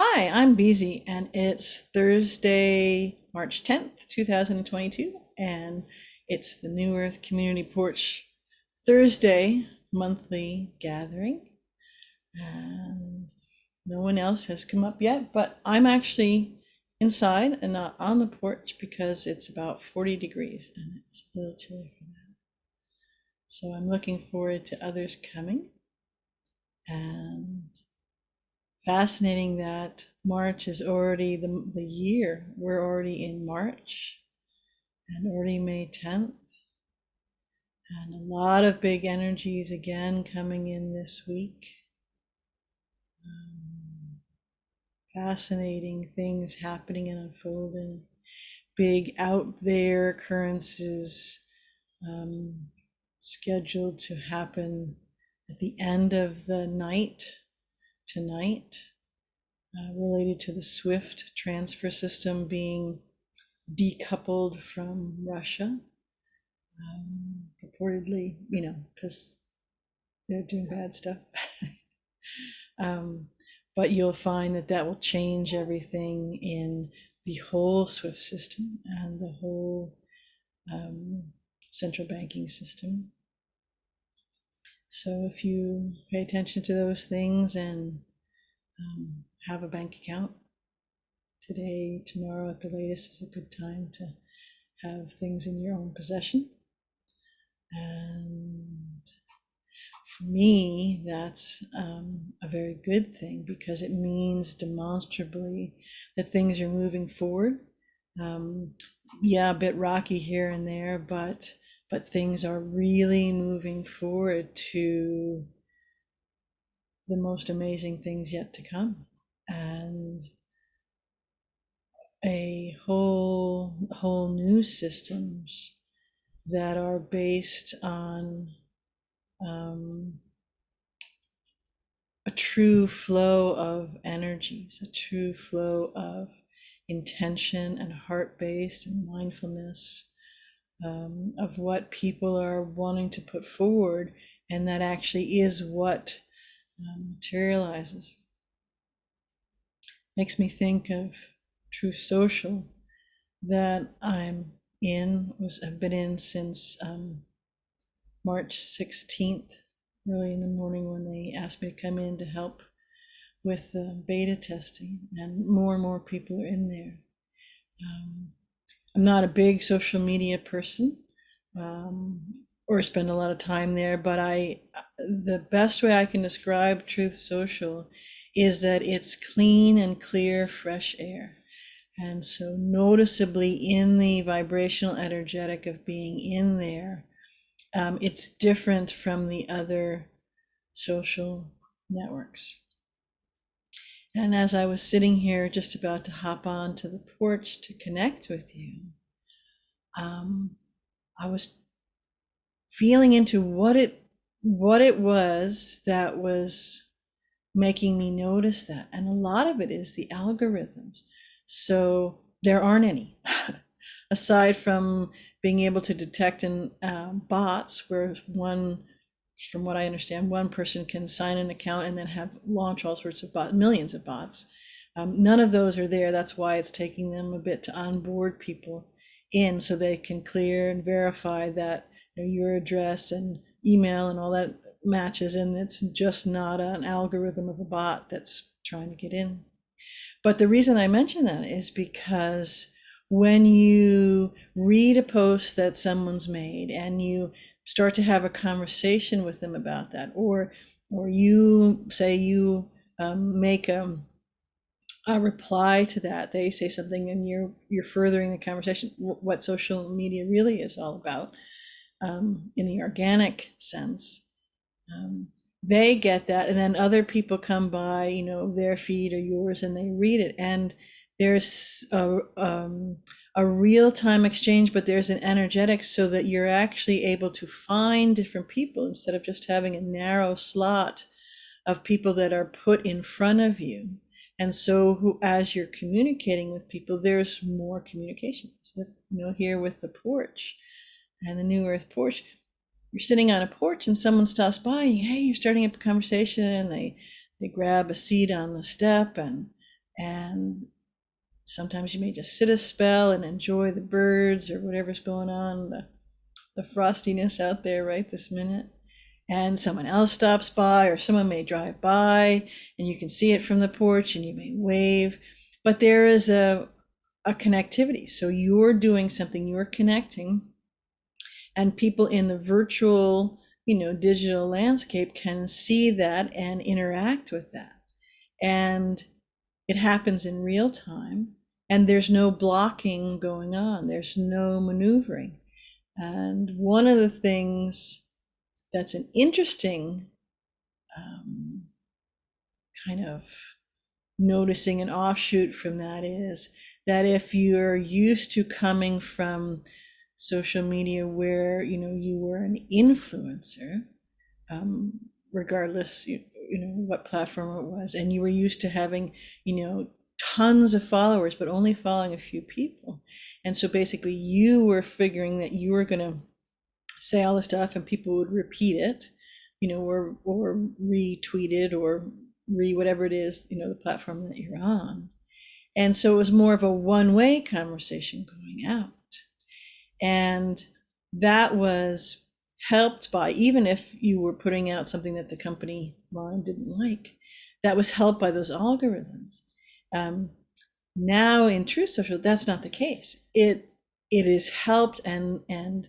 Hi, I'm Beezy, and it's Thursday, March 10th, 2022, and it's the New Earth Community Porch Thursday monthly gathering. And no one else has come up yet, but I'm actually inside and not on the porch because it's about 40 degrees and it's a little chilly for that. So I'm looking forward to others coming. And fascinating that March is already the year. We're already in March and already May 10th. And a lot of big energies again coming in this week. Fascinating things happening and unfolding. Big out there occurrences scheduled to happen at the end of the night tonight. Related to the SWIFT transfer system being decoupled from Russia, purportedly, because they're doing bad stuff. But you'll find that will change everything in the whole SWIFT system and the whole central banking system. So if you pay attention to those things and have a bank account, today, tomorrow at the latest is a good time to have things in your own possession. And for me, that's a very good thing because it means demonstrably that things are moving forward. Yeah, a bit rocky here and there, but things are really moving forward to the most amazing things yet to come. And a whole new systems that are based on a true flow of energies, a true flow of intention and heart-based and mindfulness, of what people are wanting to put forward, and that actually is what materializes. Makes me think of Truth Social that I've been in since March 16th, early in the morning, when they asked me to come in to help with the beta testing, and more people are in there. I'm not a big social media person, or spend a lot of time there, but the best way I can describe Truth Social is that it's clean and clear, fresh air. And so noticeably in the vibrational energetic of being in there, it's different from the other social networks. And as I was sitting here just about to hop on to the porch to connect with you, I was feeling into what it was that was making me notice that. And a lot of it is the algorithms. So there aren't any, aside from being able to detect in bots, where from what I understand, one person can sign an account and then have launch all sorts of bots, millions of bots. None of those are there. That's why it's taking them a bit to onboard people in, so they can clear and verify that your address and email and all that matches, and it's just not an algorithm of a bot that's trying to get in. But the reason I mention that is because when you read a post that someone's made and you start to have a conversation with them about that, or you say you make a reply to that, they say something, and you're furthering the conversation, what social media really is all about, in the organic sense. They get that, and then other people come by, their feed or yours, and they read it, and there's a real-time exchange, but there's an energetic, so that you're actually able to find different people instead of just having a narrow slot of people that are put in front of you. And so as you're communicating with people, there's more communication. So, here with the porch and the New Earth Porch, you're sitting on a porch and someone stops by and hey, you're starting up a conversation, and they grab a seat on the step, and And sometimes you may just sit a spell and enjoy the birds or whatever's going on, the frostiness out there right this minute. And someone else stops by, or someone may drive by and you can see it from the porch and you may wave. But there is a connectivity. So you're doing something, you're connecting, and people in the virtual, digital landscape can see that and interact with that. And it happens in real time, and there's no blocking going on, there's no maneuvering. And one of the things that's an interesting kind of noticing an offshoot from that is that if you're used to coming from social media where you were an influencer, regardless what platform it was, and you were used to having tons of followers but only following a few people, and so basically you were figuring that you were going to say all the stuff and people would repeat it, or retweet it or whatever it is, the platform that you're on. And so it was more of a one-way conversation going out. And that was helped by, even if you were putting out something that the company line didn't like, that was helped by those algorithms. Now in True Social, that's not the case. It is helped and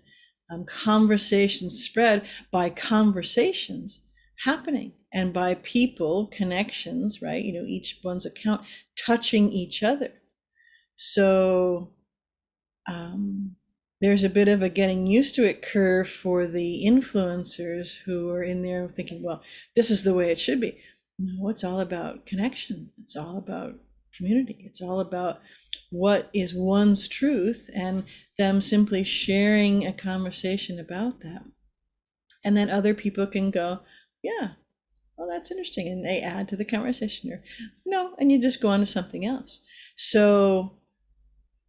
conversations spread by conversations happening and by people connections, right? Each one's account touching each other. So there's a bit of a getting used to it curve for the influencers who are in there thinking, well, this is the way it should be. No, it's all about connection. It's all about community. It's all about what is one's truth and them simply sharing a conversation about that. And then other people can go, yeah, well, that's interesting. And they add to the conversation, or no, and you just go on to something else. So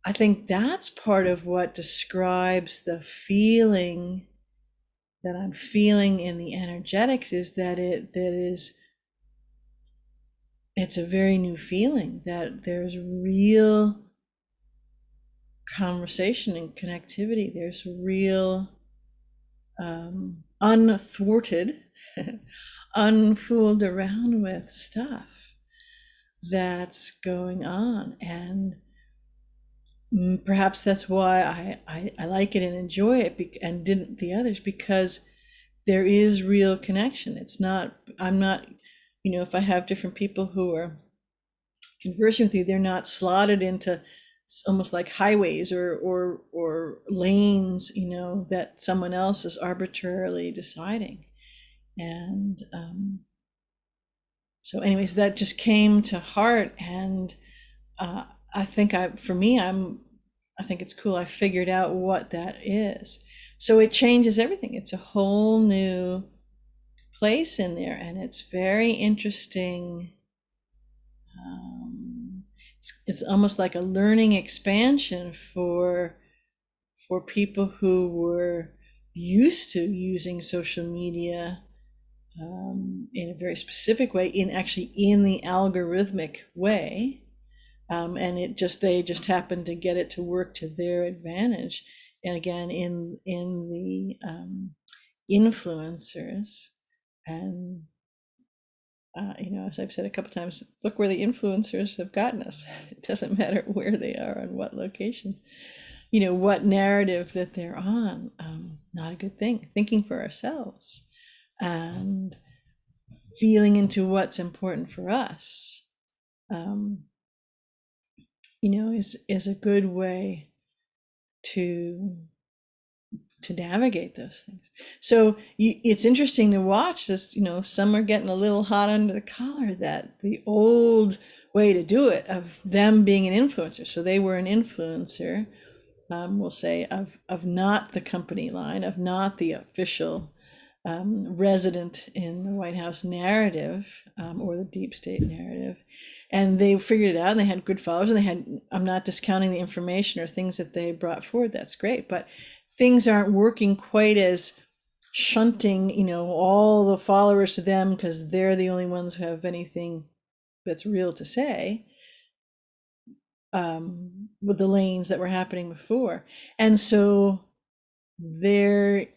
I think that's part of what describes the feeling that I'm feeling in the energetics, is that it's a very new feeling, that there's real conversation and connectivity. There's real unthwarted, unfooled around with stuff that's going on. And perhaps that's why I like it and enjoy it, and didn't the others, because there is real connection. It's not, I'm not, if I have different people who are conversing with you, they're not slotted into almost like highways or lanes, that someone else is arbitrarily deciding. And so anyways, that just came to heart. And I think I think it's cool. I figured out what that is. So it changes everything. It's a whole new place in there, and it's very interesting. It's almost like a learning expansion for people who were used to using social media in a very specific way, in the algorithmic way. And they just happened to get it to work to their advantage. And again, in the influencers, and as I've said a couple times, look where the influencers have gotten us. It doesn't matter where they are, on what location, what narrative that they're on. Not a good thing. Thinking for ourselves and feeling into what's important for us, is a good way to navigate those things. So it's interesting to watch this. Some are getting a little hot under the collar, that the old way to do it, of them being an influencer. So they were an influencer, we'll say, of not the company line, of not the official resident in the White House narrative, or the deep state narrative. And they figured it out, and they had good followers, and I'm not discounting the information or things that they brought forward. That's great. But things aren't working quite as shunting, all the followers to them because they're the only ones who have anything that's real to say. with the lanes that were happening before. And so they're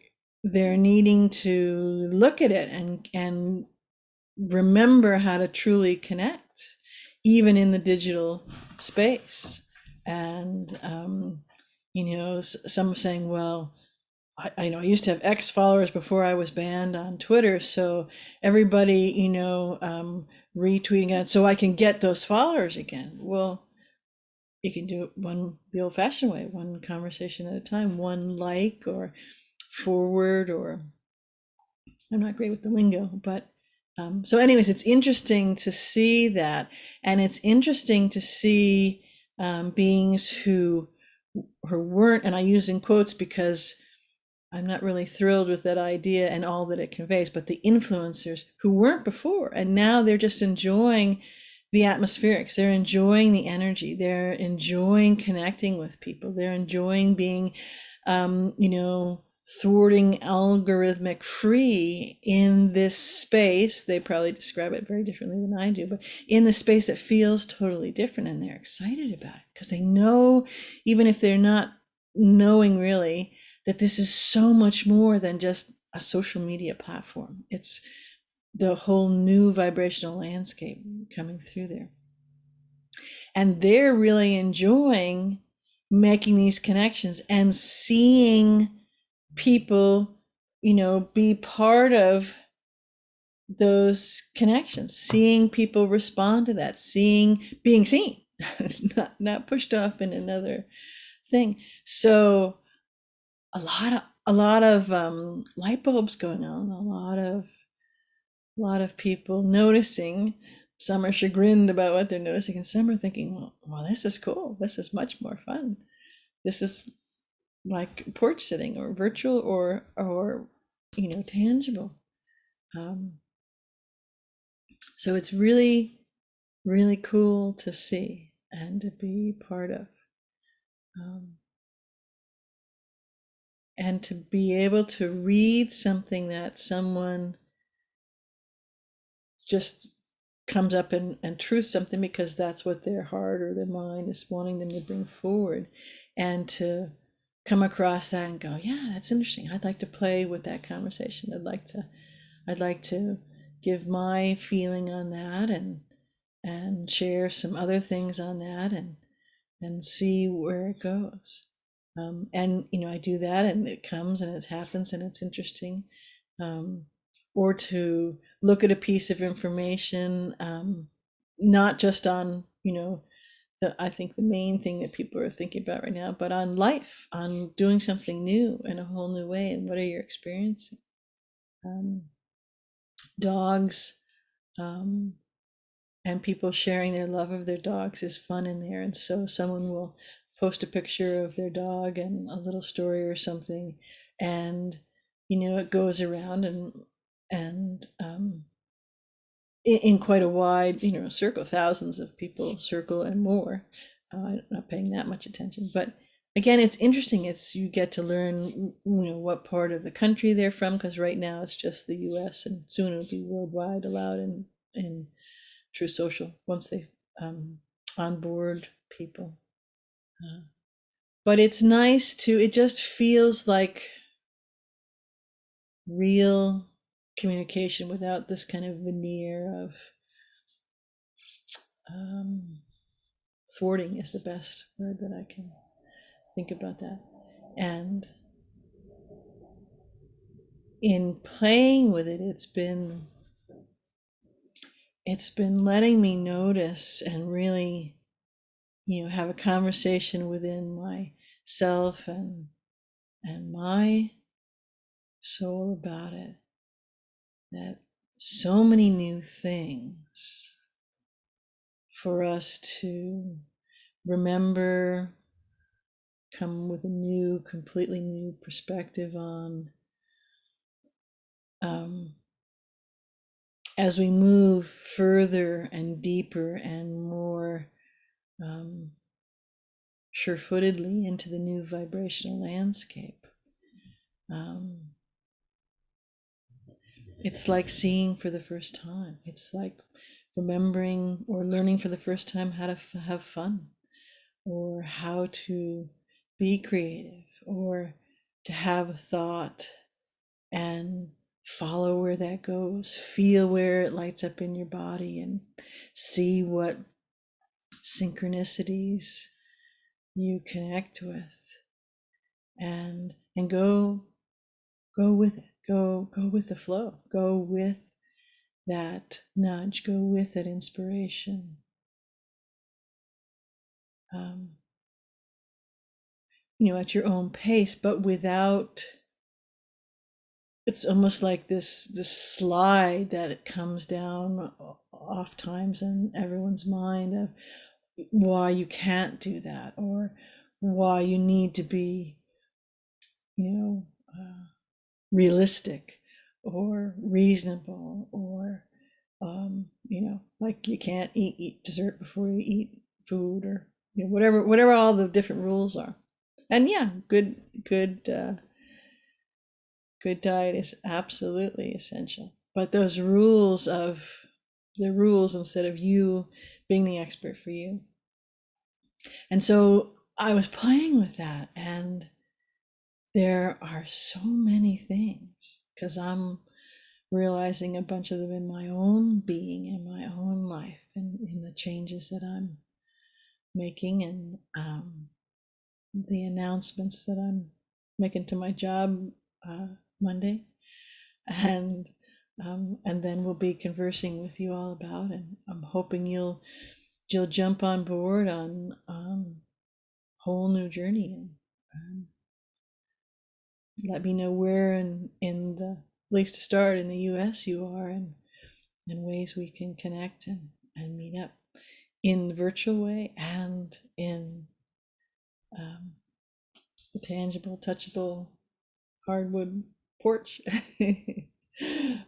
needing to look at it and remember how to truly connect, even in the digital space. And some are saying, well, I know I used to have X followers before I was banned on Twitter, so everybody, retweeting it, so I can get those followers again. Well, you can do it the old-fashioned way, one conversation at a time, one like or forward, or I'm not great with the lingo, but so anyways, it's interesting to see that, and it's interesting to see beings who weren't, and I use in quotes because I'm not really thrilled with that idea and all that it conveys, but the influencers who weren't before, and now they're just enjoying the atmospherics, they're enjoying the energy, they're enjoying connecting with people, they're enjoying being, thwarting algorithmic free in this space. They probably describe it very differently than I do, but in the space that feels totally different, and they're excited about it because they know, even if they're not knowing really, that this is so much more than just a social media platform. It's the whole new vibrational landscape coming through there. And they're really enjoying making these connections and seeing people, be part of those connections, seeing people respond to that, being seen, not pushed off in another thing. So a lot of light bulbs going on, a lot of people noticing. Some are chagrined about what they're noticing, and some are thinking, well, this is cool, this is much more fun, this is like porch sitting, or virtual, or tangible. So it's really, really cool to see and to be part of, and to be able to read something that someone just comes up and truths something because that's what their heart or their mind is wanting them to bring forward, and to come across that and go, yeah, that's interesting, I'd like to play with that conversation, I'd like to give my feeling on that, and share some other things on that, and see where it goes. And I do that, and it comes and it happens and it's interesting. Or to look at a piece of information, not just on, I think the main thing that people are thinking about right now, but on life, on doing something new in a whole new way, and what are you experiencing? Dogs, and people sharing their love of their dogs is fun in there. And so someone will post a picture of their dog and a little story or something, and it goes around, and in quite a wide circle, thousands of people circle and more. I'm not paying that much attention, but again, it's interesting. You get to learn what part of the country they're from, because right now it's just the US, and soon it'll be worldwide allowed in True Social, once they onboard people. But it's nice it just feels like real communication without this kind of veneer of thwarting is the best word that I can think about that. And in playing with it, it's been letting me notice and really have a conversation within myself and my soul about it, that so many new things for us to remember, come with a completely new perspective on, as we move further and deeper and more sure-footedly into the new vibrational landscape. It's like seeing for the first time. It's like remembering or learning for the first time how to have fun, or how to be creative, or to have a thought and follow where that goes, feel where it lights up in your body, and see what synchronicities you connect with, and go with it, go with the flow, go with that nudge, go with that inspiration. um, at your own pace, but without, it's almost like this slide that it comes down oft times in everyone's mind of why you can't do that, or why you need to be, you know, realistic or reasonable, or like you can't eat dessert before you eat food, or whatever all the different rules are. And yeah, good diet is absolutely essential, but those rules of the rules instead of you being the expert for you. And so I was playing with that, and there are so many things, because I'm realizing a bunch of them in my own being, in my own life, and in the changes that I'm making, and the announcements that I'm making to my job Monday, and then we'll be conversing with you all about, and I'm hoping you'll jump on board on whole new journey, and let me know where in the place to start in the US you are, and ways we can connect and meet up in the virtual way and in the tangible, touchable, hardwood porch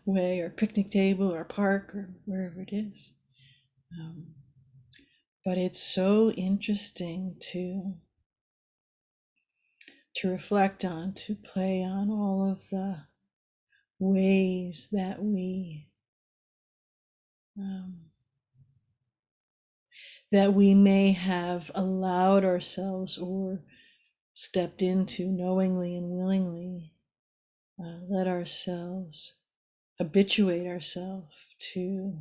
way, or picnic table, or park, or wherever it is. But it's so interesting to reflect on, to play on all of the ways that we may have allowed ourselves, or stepped into knowingly and willingly, let ourselves habituate ourselves to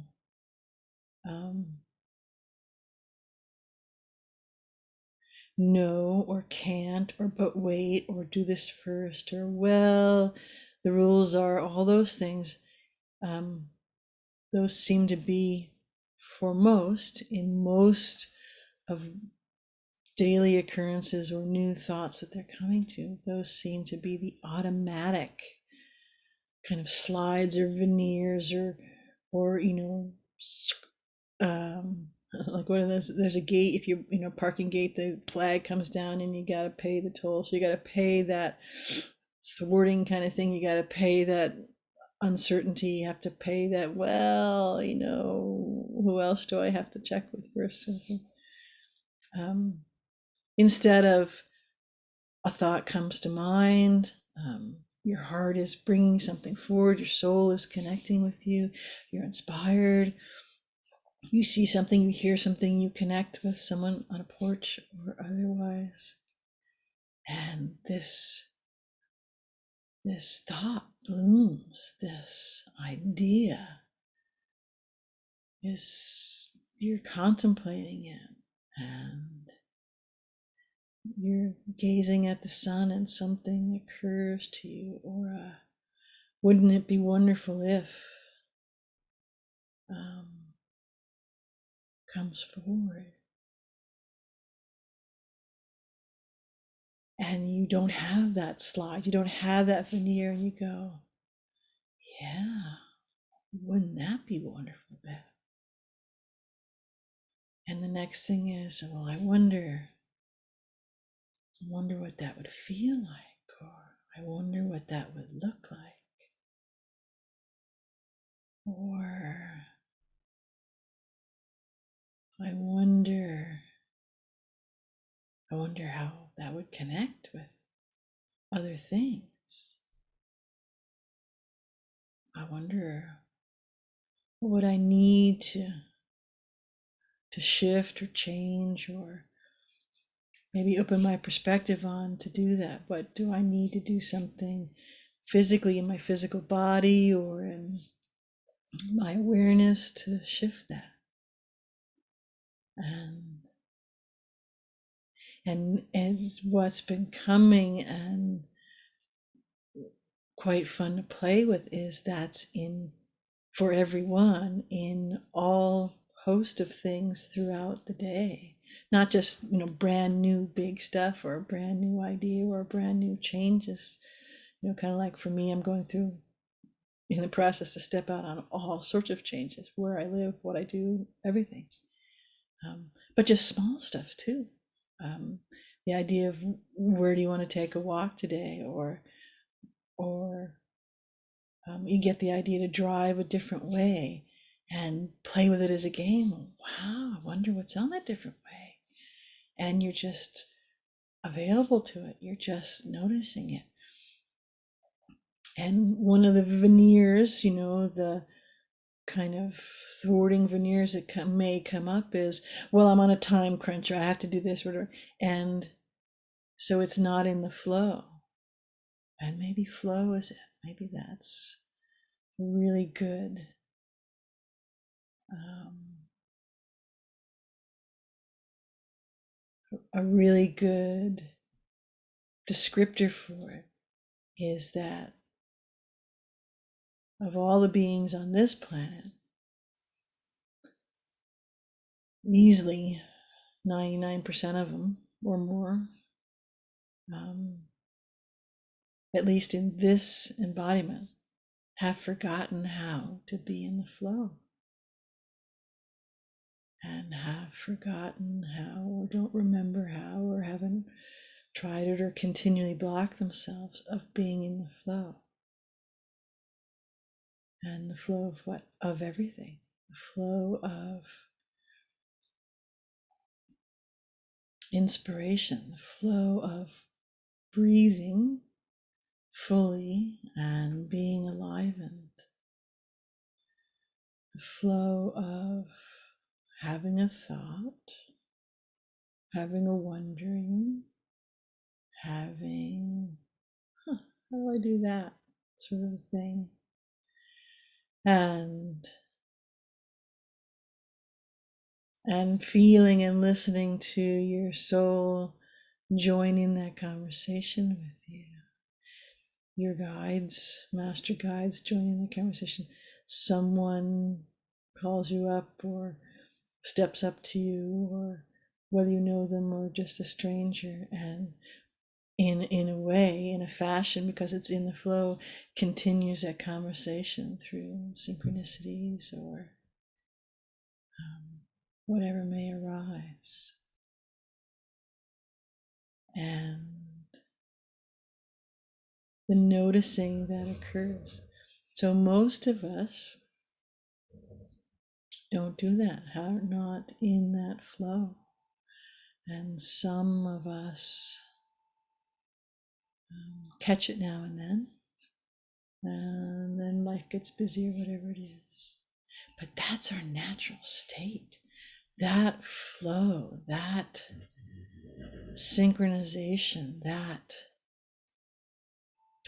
no, or can't, or but wait, or do this first, or well, the rules are, all those things. Those seem to be, for most, in most of daily occurrences or new thoughts that they're coming to, those seem to be the automatic kind of slides or veneers, or like one of those, there's a gate, if you parking gate, the flag comes down and you got to pay the toll, so you got to pay that thwarting kind of thing, you got to pay that uncertainty, you have to pay that, well, who else do I have to check with first? Instead of a thought comes to mind, your heart is bringing something forward, your soul is connecting with you, you're inspired, you see something, you hear something, you connect with someone on a porch or otherwise, and this thought blooms, this idea is, you're contemplating it, and you're gazing at the sun, and something occurs to you, or wouldn't it be wonderful if comes forward, and you don't have that slide, you don't have that veneer, and you go, yeah, wouldn't that be wonderful, Beth? And the next thing is, well, I wonder what that would feel like, or I wonder what that would look like, or I wonder how that would connect with other things. I wonder, what would I need to shift or change, or maybe open my perspective on to do that. What do I need to do something physically in my physical body or in my awareness to shift that? And what's been coming and quite fun to play with is that's in for everyone in all host of things throughout the day, not just brand new big stuff or a brand new idea or brand new changes. Kind of like for me, I'm going through in the process to step out on all sorts of changes, where I live, what I do, everything. But just small stuff too. The idea of where do you want to take a walk today, or you get the idea to drive a different way and play with it as a game. Wow, I wonder what's on that different way. And you're just available to it. You're just noticing it. And one of the veneers, the kind of thwarting veneers that may come up is, well, I'm on a time crunch, or I have to do this, or whatever. And so it's not in the flow. And maybe flow is it. Maybe that's really good. A really good descriptor for it is that of all the beings on this planet, easily 99% of them or more, at least in this embodiment, have forgotten how to be in the flow, and have forgotten how, or don't remember how, or haven't tried it, or continually block themselves of being in the flow. And the flow of what? Of everything. The flow of inspiration, the flow of breathing fully and being alivened, the flow of having a thought, having a wondering, having, how do I do that sort of thing? And feeling and listening to your soul joining that conversation with you. Your guides, master guides, joining the conversation. Someone calls you up or steps up to you, or whether you know them or just a stranger, and in a way, in a fashion, because it's in the flow, continues that conversation through synchronicities or whatever may arise. And the noticing that occurs. So most of us don't do that, are not in that flow. And some of us catch it now and then life gets busy or whatever it is. But that's our natural state. That flow, that synchronization, that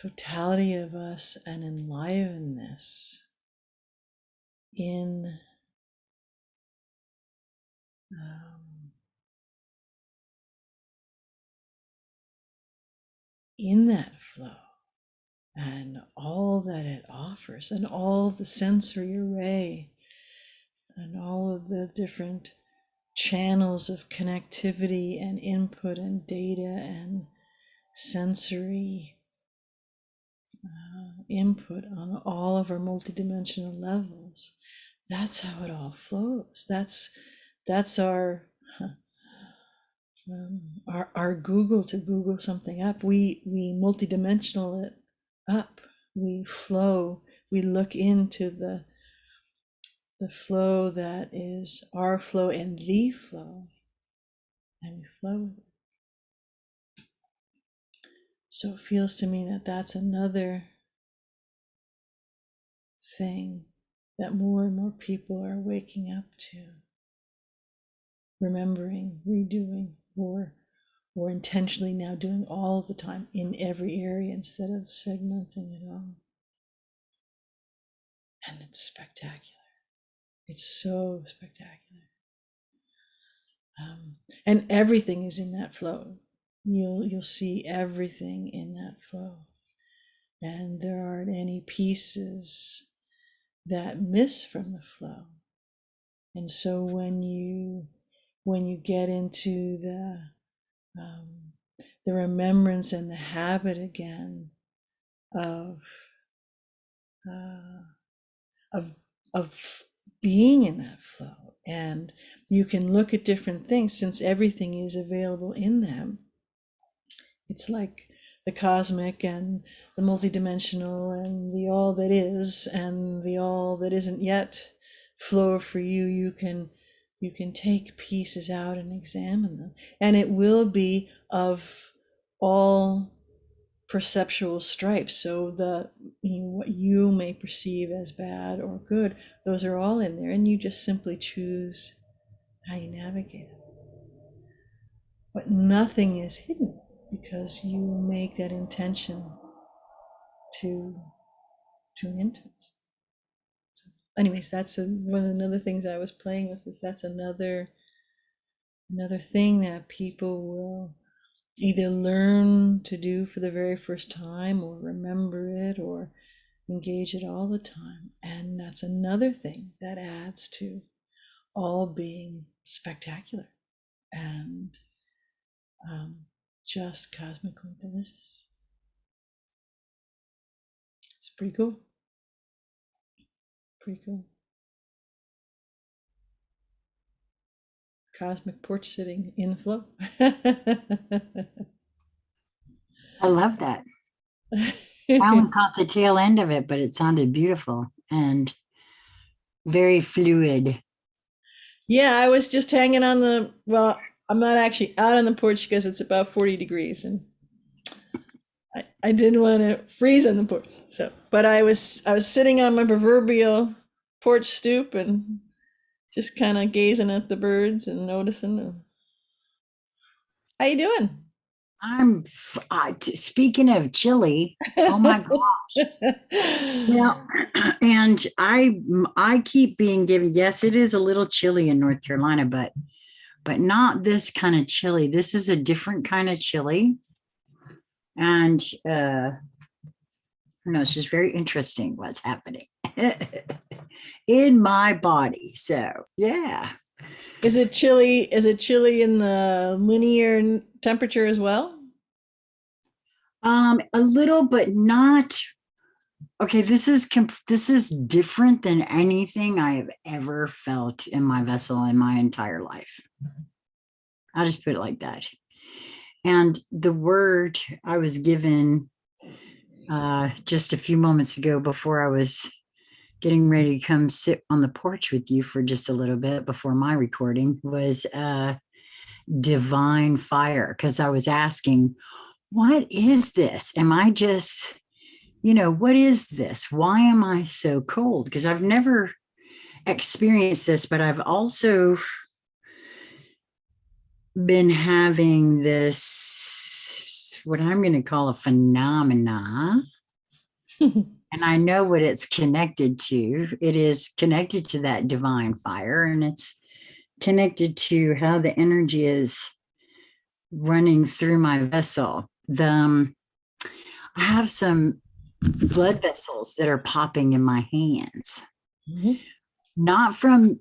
totality of us and enlivenedness in that flow, and all that it offers, and all the sensory array, and all of the different channels of connectivity and input and data and sensory input on all of our multidimensional levels. That's how it all flows. That's our Google, to Google something up. We multidimensional it up. We flow. We look into the flow that is our flow and the flow, and we flow with it. So it feels to me that that's another thing that more and more people are waking up to, remembering, redoing, or or intentionally now doing all the time in every area instead of segmenting it all. And it's spectacular. It's so spectacular. And everything is in that flow. You'll see everything in that flow. And there aren't any pieces that miss from the flow. And so when you get into the remembrance and the habit again of being in that flow, and you can look at different things since everything is available in them. It's like the cosmic and the multidimensional and the all that is and the all that isn't yet flow for you. You can take pieces out and examine them, and it will be of all perceptual stripes. So what you may perceive as bad or good, those are all in there, and you just simply choose how you navigate it. But nothing is hidden because you make that intention to tune into it. So anyways, that's one of the other things I was playing with, is that's another thing that people will either learn to do for the very first time or remember it or engage it all the time. And that's another thing that adds to all being spectacular and just cosmically delicious. It's pretty cool. Pretty cool. Cosmic porch sitting in the flow. I love that. I only caught the tail end of it, but it sounded beautiful and very fluid. Yeah, I was just hanging on well, I'm not actually out on the porch because it's about 40 degrees and I didn't want to freeze on the porch. So, but I was sitting on my proverbial porch stoop and just kind of gazing at the birds and noticing them. How you doing? Speaking of chili, oh my gosh. Well, and I keep being given, yes, it is a little chilly in North Carolina, but not this kind of chili. This is a different kind of chili. And I don't know, it's just very interesting what's happening in my body. So yeah. Is it chilly in the linear temperature as well? A little, but not. Okay, this is different than anything I have ever felt in my vessel in my entire life. I'll just put it like that. And the word I was given just a few moments ago before I was getting ready to come sit on the porch with you for just a little bit before my recording was divine fire, because I was asking, what is this? Am I just, what is this? Why am I so cold? Because I've never experienced this, but I've also been having this, what I'm going to call a phenomena. And I know what it's connected to. It is connected to that divine fire, and it's connected to how the energy is running through my vessel. I have some blood vessels that are popping in my hands. Mm-hmm. Not from,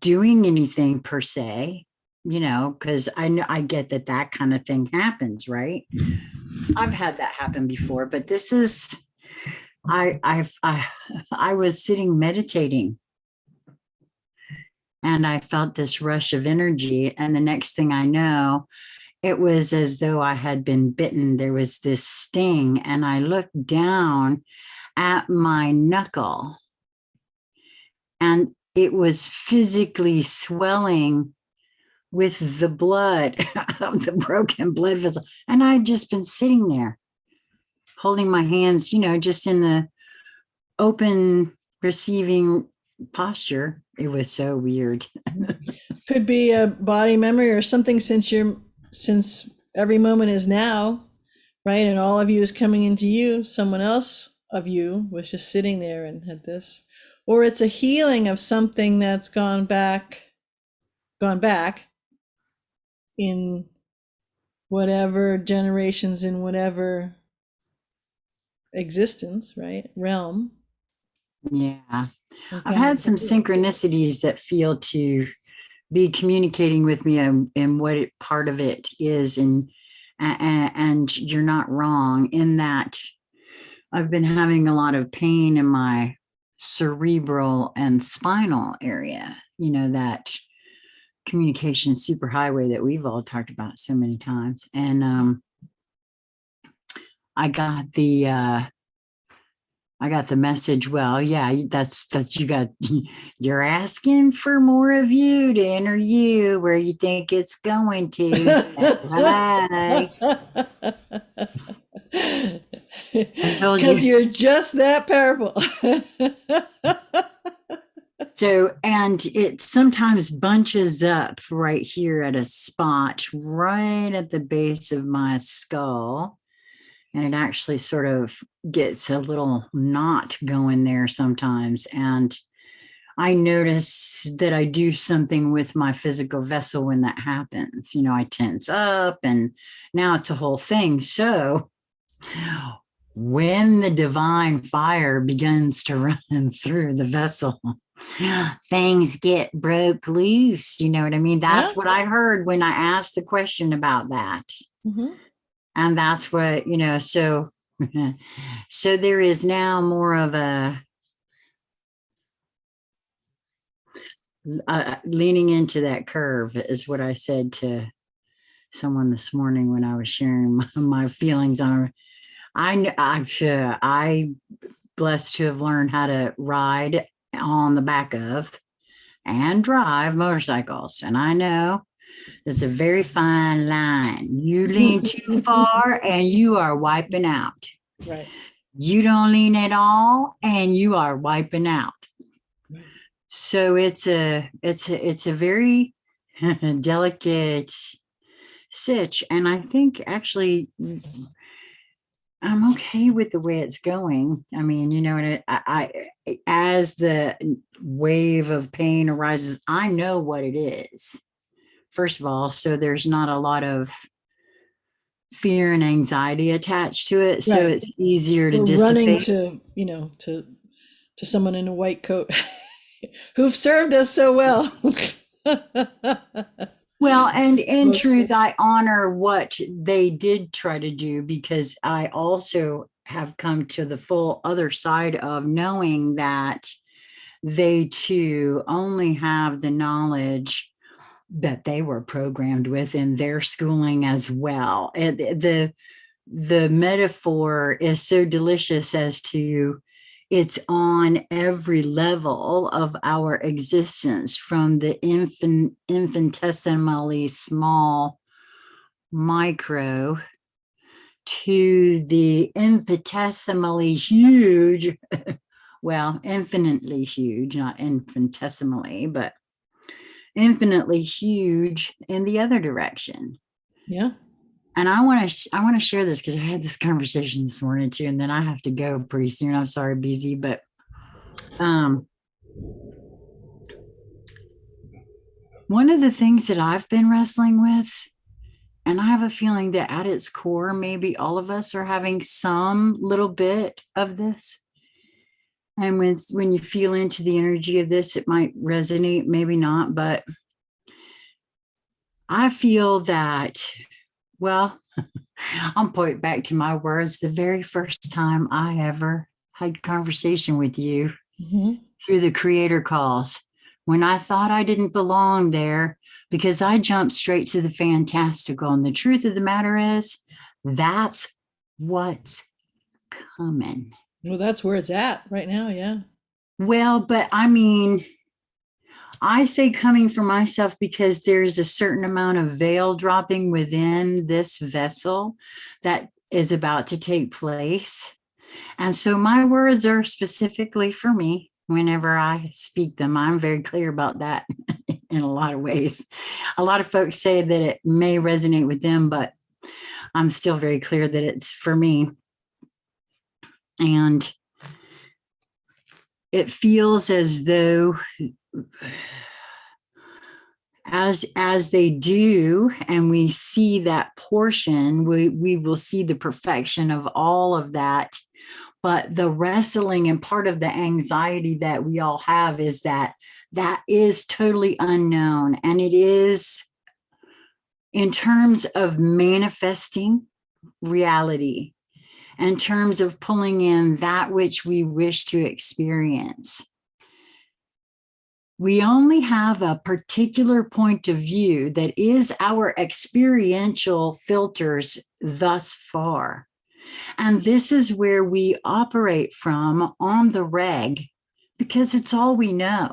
doing anything per se, because I get that kind of thing happens, right? I've had that happen before, but this is, I was sitting meditating and I felt this rush of energy. And the next thing I know, it was as though I had been bitten. There was this sting, and I looked down at my knuckle and it was physically swelling with the blood of the broken blood vessel. And I'd just been sitting there holding my hands, just in the open receiving posture. It was so weird. Could be a body memory or something since every moment is now, right? And all of you is coming into you. Someone else of you was just sitting there and had this. Or it's a healing of something that's gone back in whatever generations, in whatever existence, right? Realm. Yeah. And I've coming had some through. synchronicities that feel to be communicating with me and what part of it is. And you're not wrong in that I've been having a lot of pain in my cerebral and spinal area, that communication superhighway that we've all talked about so many times. And I got the message. Well, yeah, that's you're asking for more of you to enter you where you think it's going to. So, hi. I told Because you. you're just that powerful. So, and it sometimes bunches up right here at a spot right at the base of my skull. And it actually sort of gets a little knot going there sometimes. And I notice that I do something with my physical vessel when that happens. I tense up and now it's a whole thing. So when the divine fire begins to run through the vessel, things get broke loose. You know what I mean? Yeah. That's what I heard when I asked the question about that. Mm-hmm. And that's what, so so there is now more of a leaning into that curve is what I said to someone this morning when I was sharing my feelings on it. I blessed to have learned how to ride on the back of and drive motorcycles. And I know it's a very fine line. You lean too far and you are wiping out. Right. You don't lean at all and you are wiping out. Right. So it's a very delicate sitch. And I think actually I'm okay with the way it's going. I mean, and as the wave of pain arises, I know what it is. First of all, so there's not a lot of fear and anxiety attached to it. So Right. it's easier to We're running dissipate. to, to someone in a white coat who've served us so well. Well, and in Mostly. truth, I honor what they did try to do because I also have come to the full other side of knowing that they too only have the knowledge that they were programmed with in their schooling as well. And the metaphor is so delicious as to it's on every level of our existence, from the infinitesimally small micro to the infinitesimally huge, well, infinitely huge, not infinitesimally, but infinitely huge in the other direction. Yeah. And I want to share this because I had this conversation this morning too, and then I have to go pretty soon. I'm sorry, busy, but one of the things that I've been wrestling with, and I have a feeling that at its core, maybe all of us are having some little bit of this. And when you feel into the energy of this, it might resonate, maybe not, but I feel that, well, I'll point back to my words. The very first time I ever had conversation with you Mm-hmm. through the creator calls, when I thought I didn't belong there because I jumped straight to the fantastical. And the truth of the matter is, that's what's coming. Well, that's where it's at right now. Yeah. Well, but I mean, I say coming for myself because there's a certain amount of veil dropping within this vessel that is about to take place. And so my words are specifically for me whenever I speak them. I'm very clear about that in a lot of ways. A lot of folks say that it may resonate with them, but I'm still very clear that it's for me. And it feels as though as they do, and we see that portion, we will see the perfection of all of that. But the wrestling and part of the anxiety that we all have is that that is totally unknown. And it is, in terms of manifesting reality, in terms of pulling in that which we wish to experience, we only have a particular point of view that is our experiential filters thus far. And this is where we operate from on the reg, because it's all we know.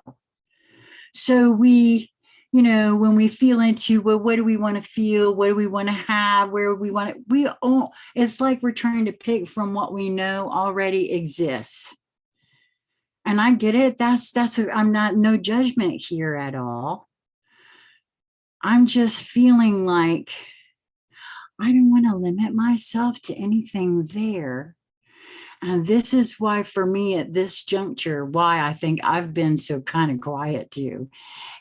So we, when we feel into, well, what do we want to feel? What do we want to have? Where we want it? It's like we're trying to pick from what we know already exists. And I get it. I'm not, no judgment here at all. I'm just feeling like I don't want to limit myself to anything there. And this is why, for me at this juncture, why I think I've been so kind of quiet too,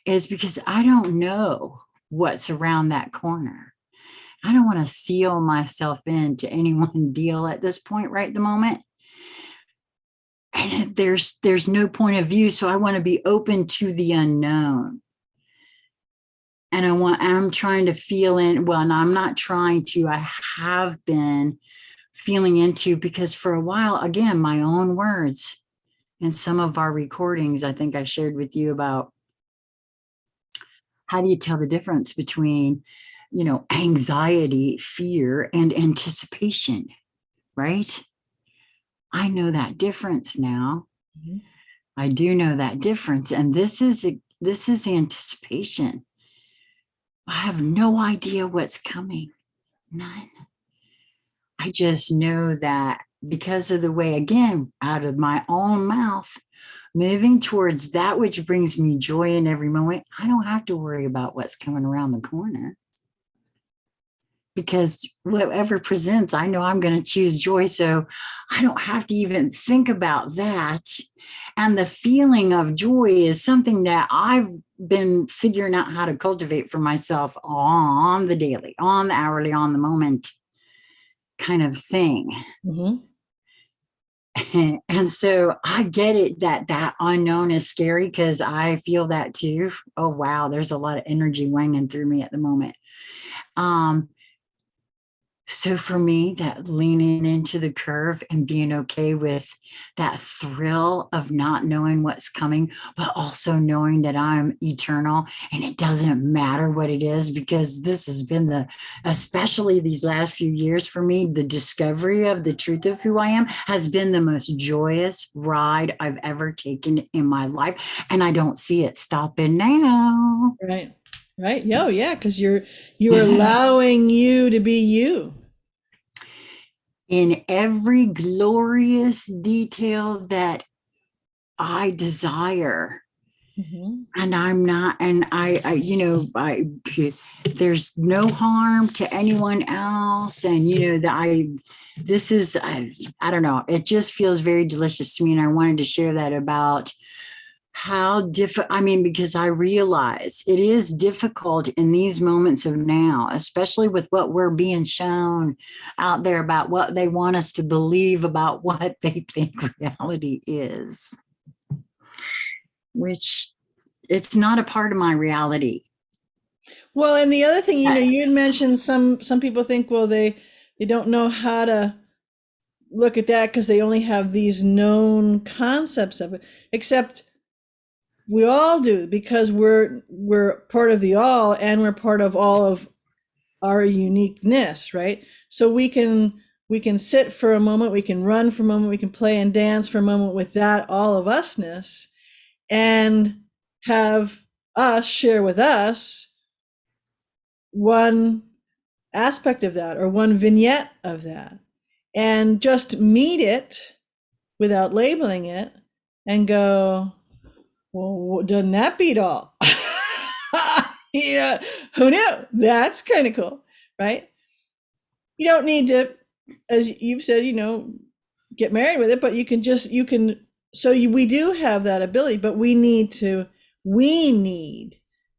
is because I don't know what's around that corner. I don't want to seal myself into any one deal at this point, right at the moment. And there's no point of view. So I want to be open to the unknown. And I'm trying to feel in, well, and I'm not trying to, I have been feeling into, because for a while, again, my own words in some of our recordings, I think I shared with you about how do you tell the difference between, anxiety, fear, and anticipation, right? I know that difference now. Mm-hmm. I do know that difference. And this is anticipation. I have no idea what's coming. None. I just know that because of the way, again, out of my own mouth, moving towards that which brings me joy in every moment, I don't have to worry about what's coming around the corner. Because whatever presents, I know I'm going to choose joy. So I don't have to even think about that. And the feeling of joy is something that I've been figuring out how to cultivate for myself on the daily, on the hourly, on the moment kind of thing. Mm-hmm. And so I get it that unknown is scary, because I feel that too. Oh, wow. There's a lot of energy wanging through me at the moment. So for me, that leaning into the curve and being okay with that thrill of not knowing what's coming, but also knowing that I'm eternal and it doesn't matter what it is, because this has been especially these last few years for me, the discovery of the truth of who I am has been the most joyous ride I've ever taken in my life. And I don't see it stopping now. Right. Right. Yeah. Because you're allowing you to be you. In every glorious detail that I desire. Mm-hmm. And I'm not, and there's no harm to anyone else. And, I don't know, it just feels very delicious to me. And I wanted to share that about how because I realize it is difficult in these moments of now, especially with what we're being shown out there about what they want us to believe about what they think reality is, which it's not a part of my reality. Well, and the other thing, you had mentioned some people think, well, they don't know how to look at that because they only have these known concepts of it, except we all do, because we're part of the all, and we're part of all of our uniqueness, right? So we can sit for a moment, we can run for a moment, we can play and dance for a moment with that all of usness, and have us share with us one aspect of that or one vignette of that, and just meet it without labeling it and go, well, doesn't that beat all? Yeah, who knew? That's kind of cool, right? you don't need to, as you've said, get married with it, but you can, so we do have that ability, but we need to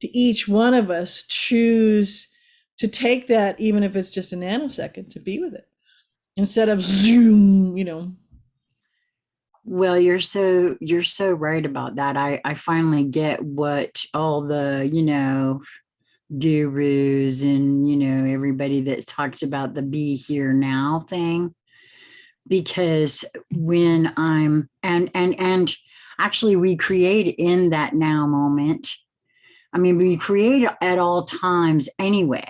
each one of us choose to take that, even if it's just a nanosecond, to be with it instead of zoom. Well, you're so right about that. I finally get what all the, gurus and, everybody that talks about the be here now thing, because when and actually we create in that now moment. I mean, we create at all times anyway,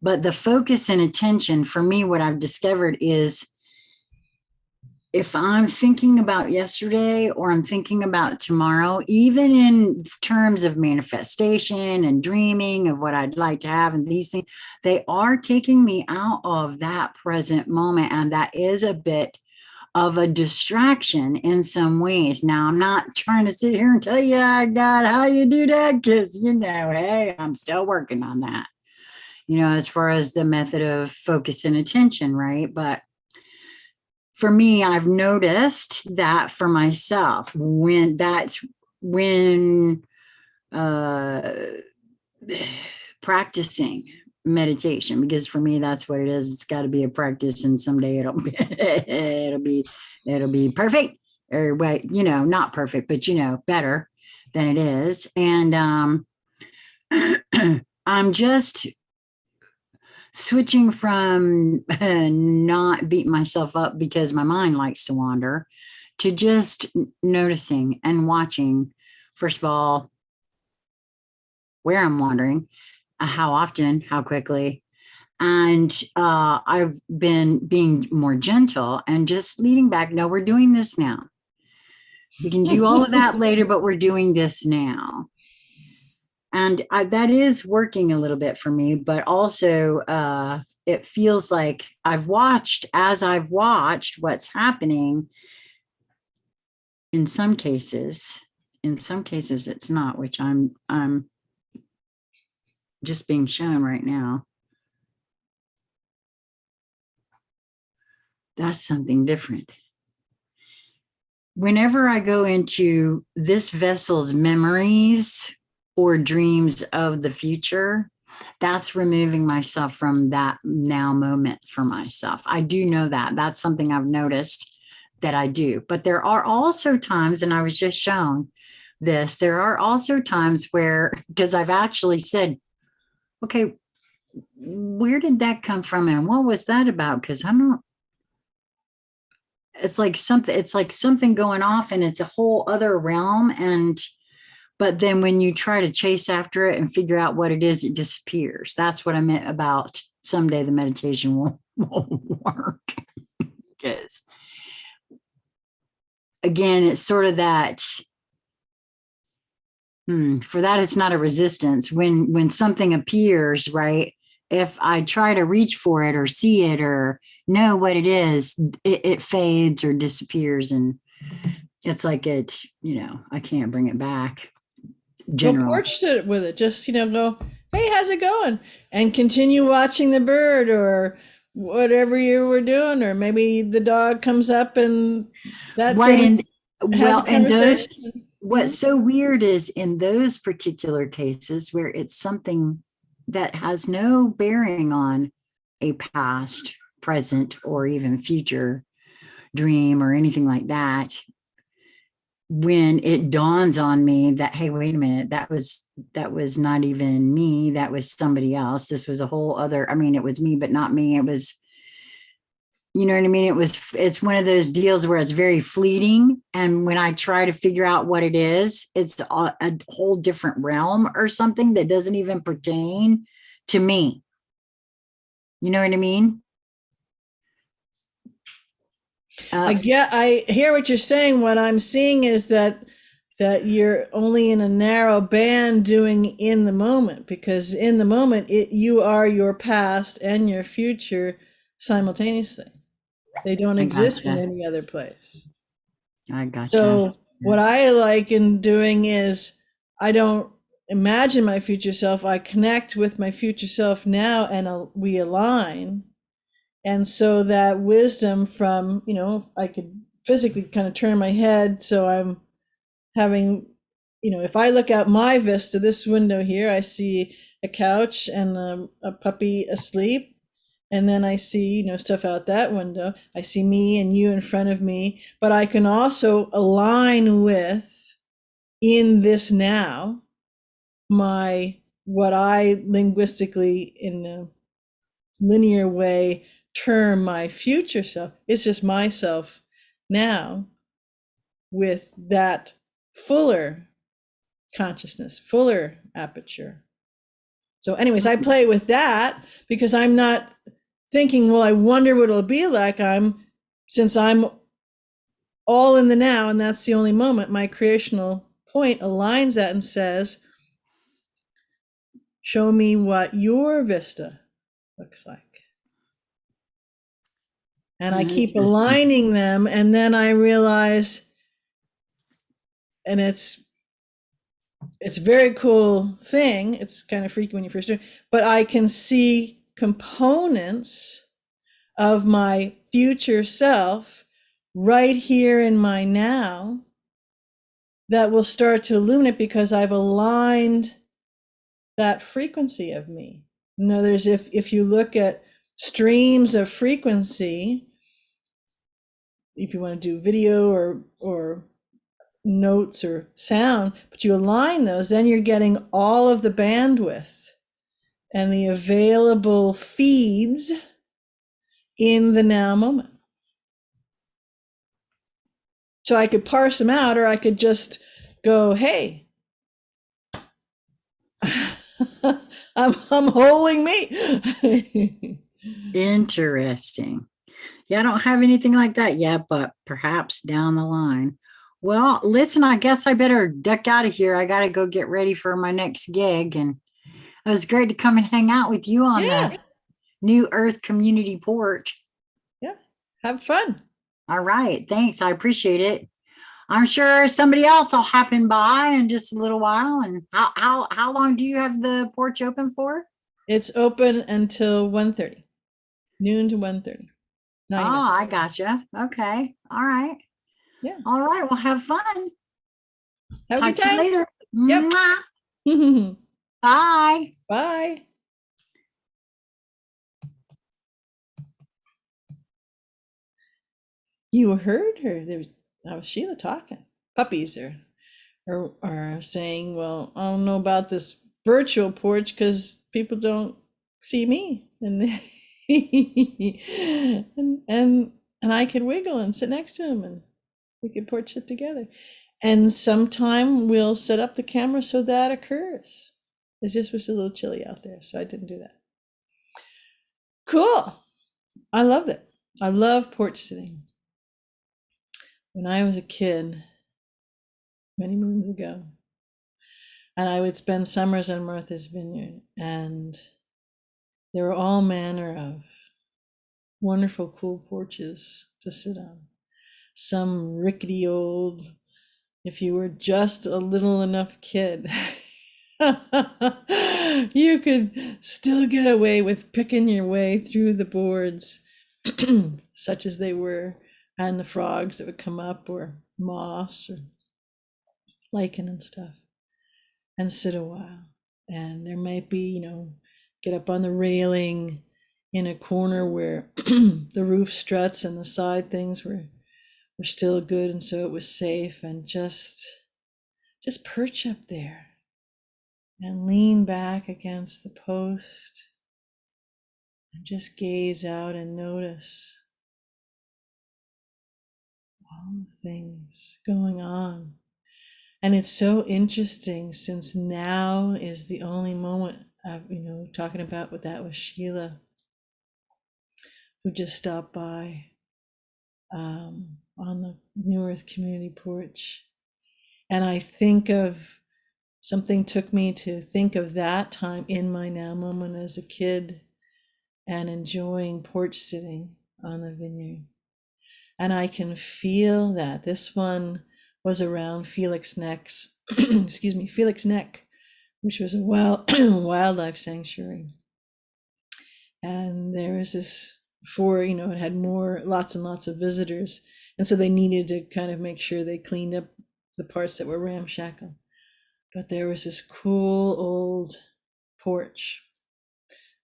but the focus and attention for me, what I've discovered is if I'm thinking about yesterday or I'm thinking about tomorrow, even in terms of manifestation and dreaming of what I'd like to have and these things, they are taking me out of that present moment. And that is a bit of a distraction in some ways. Now, I'm not trying to sit here and tell you, I got how you do that, because, hey, I'm still working on that, as far as the method of focus and attention, right? But for me, I've noticed that for myself, when uh, practicing meditation, because for me, that's what it is. It's got to be a practice, and someday it'll be perfect, or not perfect, but better than it is. And I'm just switching from not beating myself up because my mind likes to wander, to just noticing and watching, first of all, where I'm wandering, how often, how quickly. And I've been being more gentle and just leading back. No, we're doing this now. We can do all of that later, but we're doing this now. And that is working a little bit for me, but also it feels like I've watched what's happening. In some cases it's not, which I'm just being shown right now. That's something different. Whenever I go into this vessel's memories or dreams of the future, that's removing myself from that now moment for myself. I do know that. That's something I've noticed that I do. But there are also times, and I was just shown this, there are also times where, because I've actually said, okay, where did that come from? And what was that about? Because I don't, it's like something going off and it's a whole other realm. But then when you try to chase after it and figure out what it is, it disappears. That's what I meant about someday the meditation won't work. Because again, it's sort of that, for that, it's not a resistance. When something appears, right? If I try to reach for it or see it or know what it is, it fades or disappears. And it's like I can't bring it back. Go porch it with it. Just, go, hey, how's it going? And continue watching the bird or whatever you were doing. Or maybe the dog comes up and that right. thing And has a conversation. What's so weird is in those particular cases where it's something that has no bearing on a past, present, or even future dream or anything like that, when it dawns on me that, hey, wait a minute, that was not even me, that was somebody else, this was a whole other, I mean, it was me but not me, it was, you know what I mean, it's one of those deals where it's very fleeting, and when I try to figure out what it is, it's a whole different realm or something that doesn't even pertain to me. You know what I mean? I hear what you're saying. What I'm seeing is that you're only in a narrow band doing in the moment, because in the moment you are your past and your future simultaneously. They don't exist in any other place. I gotcha. So what I like in doing is I don't imagine my future self. I connect with my future self now, and we align. And so that wisdom from, I could physically kind of turn my head. So I'm having, if I look out my vista, this window here, I see a couch and a puppy asleep. And then I see, stuff out that window. I see me and you in front of me, but I can also align with, in this now, what I linguistically, in a linear way, term my future self. It's just myself now with that fuller consciousness, fuller aperture. So, anyways, I play with that because I'm not thinking, well, I wonder what it'll be like. Since I'm all in the now, and that's the only moment, my creational point aligns that and says, show me what your vista looks like. And I keep Interesting. aligning them, and then I realize, and it's a very cool thing. It's kind of freaky when you first do it, but I can see components of my future self right here in my now that will start to illuminate because I've aligned that frequency of me. There's, if you look at streams of frequency, if you want to do video or notes or sound, but you align those, then you're getting all of the bandwidth and the available feeds in the now moment. So I could parse them out, or I could just go, hey, I'm holding me. Interesting. Yeah, I don't have anything like that yet, but perhaps down the line. Well, listen, I guess I better duck out of here. I got to go get ready for my next gig. And it was great to come and hang out with you on Yeah, the New Earth Community Porch. yeah. Have fun. All right. Thanks. I appreciate it. I'm sure somebody else will happen by in just a little while. And how long do you have the porch open for? It's open until 1:30, noon to 1:30, 90 Oh, minutes. I gotcha. Okay. All right. Yeah. All right. Well, have fun. Have a Talk good to you time. later. Yep. Mwah. Bye. Bye. You heard her. That was Sheila talking. Puppies are saying, well, I don't know about this virtual porch because people don't see me. And and I could wiggle and sit next to him and we could porch it together. And sometime we'll set up the camera so that occurs. It just was a little chilly out there, so I didn't do that. Cool. I love it. I love porch sitting. When I was a kid, many moons ago, and I would spend summers on Martha's Vineyard, and there were all manner of wonderful, cool porches to sit on. Some rickety old, if you were just a little enough kid, you could still get away with picking your way through the boards, such as they were, and the frogs that would come up, or moss, or lichen and stuff, and sit a while. And there might be, get up on the railing in a corner where the roof struts and the side things were still good, and so it was safe, and just perch up there and lean back against the post and just gaze out and notice all the things going on. And it's so interesting, since now is the only moment I've, talking about what that was Sheila, who just stopped by on the New Earth Community Porch. And I think of, something took me to think of that time in my now moment as a kid and enjoying porch sitting on the vineyard. And I can feel that this one was around Felix Neck's, excuse me, Felix Neck, which was a wildlife sanctuary. And there was this before, it had lots and lots of visitors. And so they needed to kind of make sure they cleaned up the parts that were ramshackle. But there was this cool old porch,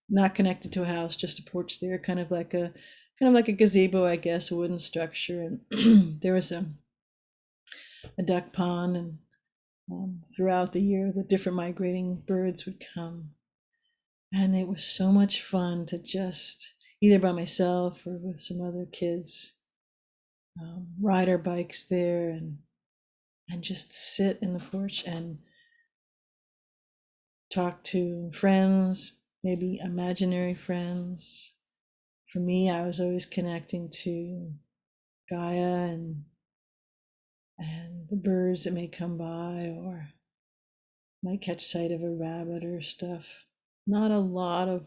not connected to a house, just a porch there, kind of like a gazebo, I guess, a wooden structure. And there was a duck pond, and throughout the year, the different migrating birds would come. And it was so much fun to just, either by myself or with some other kids, ride our bikes there and just sit in the porch and talk to friends, maybe imaginary friends. For me, I was always connecting to Gaia and the birds that may come by, or might catch sight of a rabbit or stuff. Not a lot of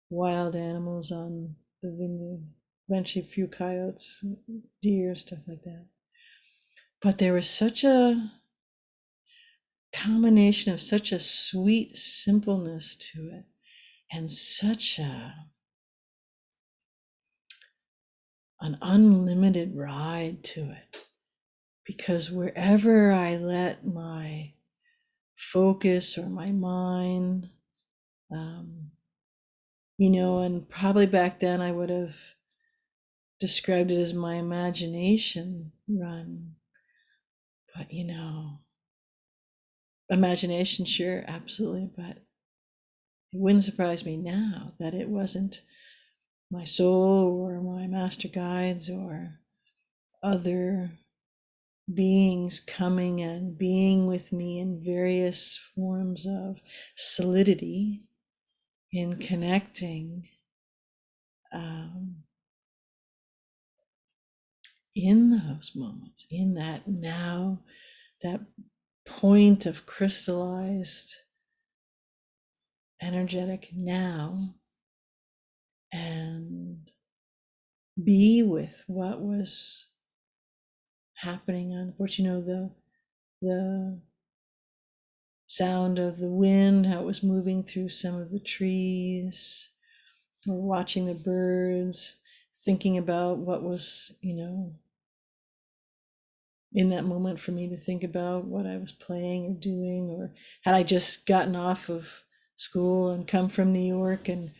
wild animals on the vineyard. Eventually, a few coyotes, deer, stuff like that. But there was such a combination of such a sweet simpleness to it, and such an unlimited ride to it. Because wherever I let my focus or my mind, and probably back then I would have described it as my imagination run. But imagination, sure, absolutely. But it wouldn't surprise me now that it wasn't my soul or my master guides or other beings coming and being with me in various forms of solidity, in connecting, um, in those moments, in that now, that point of crystallized energetic now, and be with what was happening on porch. The sound of the wind, how it was moving through some of the trees, or watching the birds, thinking about what was, in that moment for me to think about what I was playing or doing, or had I just gotten off of school and come from New York, and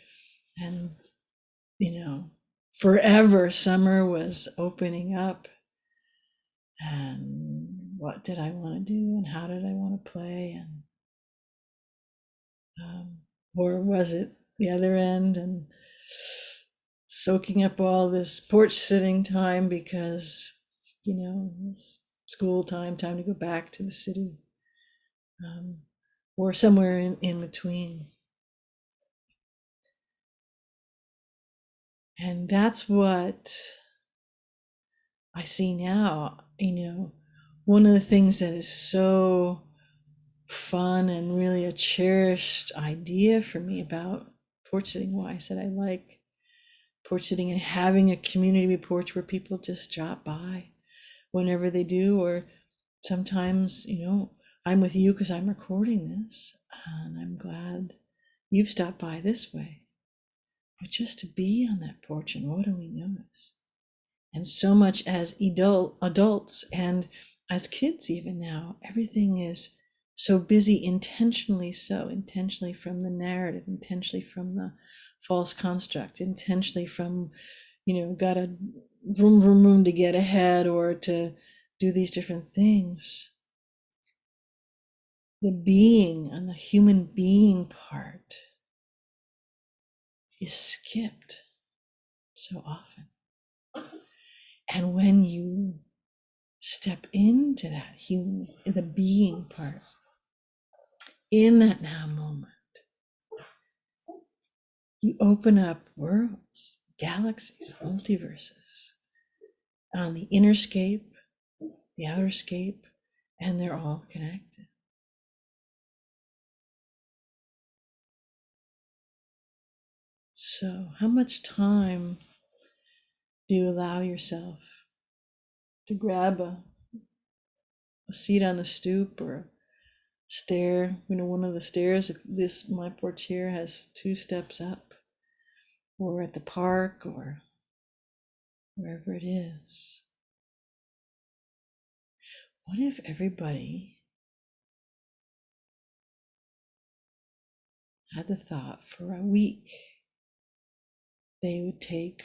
forever summer was opening up, and what did I want to do and how did I want to play, and or was it the other end and soaking up all this porch sitting time because it's school time to go back to the city, um, or somewhere in between. And that's what I see now. One of the things that is so fun and really a cherished idea for me about porch sitting, why I said I like porch sitting and having a community porch where people just drop by whenever they do, or sometimes, I'm with you because I'm recording this and I'm glad you've stopped by this way. But just to be on that porch, and what do we notice? And so much as adults and as kids, even now, everything is so busy, intentionally so, intentionally from the narrative, intentionally from the false construct, intentionally from, gotta vroom, vroom, vroom to get ahead or to do these different things. The being and the human being part is skipped so often. And when you step into that human, the being part, in that now moment, you open up worlds, galaxies, multiverses on the inner scape, the outer scape, and they're all connected. So, how much time do you allow yourself to grab a seat on the stoop or stair? One of the stairs, my porch here has 2 steps up. or at the park or wherever it is. What if everybody had the thought for a week they would take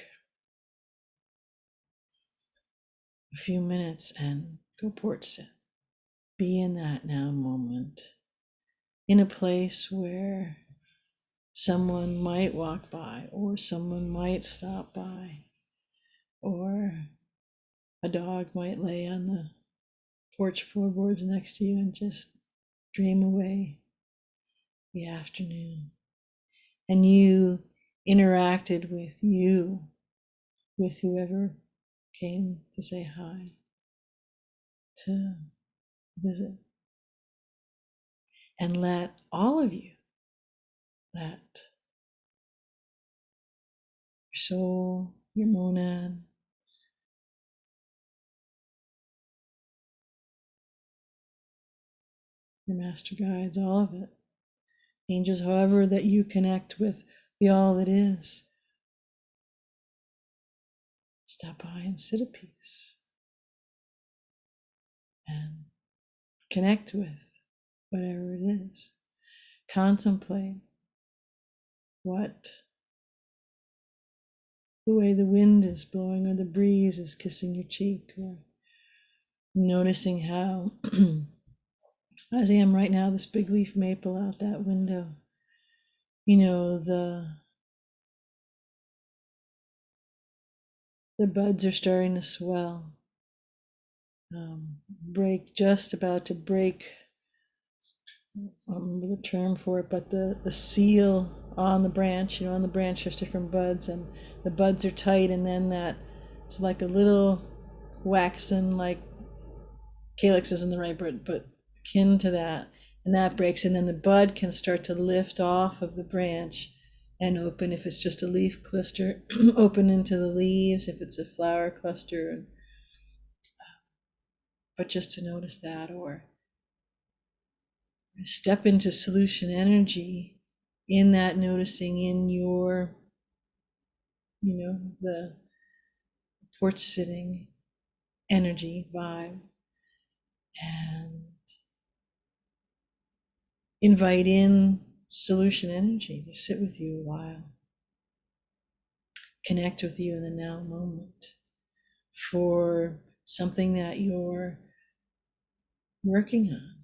a few minutes and go porch sit? Be in that now moment, in a place where someone might walk by, or someone might stop by, or a dog might lay on the porch floorboards next to you and just dream away the afternoon. And you interacted with whoever came to say hi, to visit. And let all of you, let your soul, your monad, your master guides, all of it, angels, however that you connect with the all that is, stop by and sit at peace and connect with whatever it is. Contemplate what the way the wind is blowing or the breeze is kissing your cheek, or noticing how, as I am right now, this big leaf maple out that window, the buds are starting to swell, just about to break, the term for it, but the seal on the branch, on the branch there's different buds, and the buds are tight, and then it's like a little waxen, like calyx isn't the right word, but akin to that, and that breaks, and then the bud can start to lift off of the branch and open, if it's just a leaf cluster, open into the leaves, if it's a flower cluster, but just to notice that, or step into solution energy in that noticing, in your, the porch sitting energy vibe, and invite in solution energy to sit with you a while, connect with you in the now moment for something that you're working on,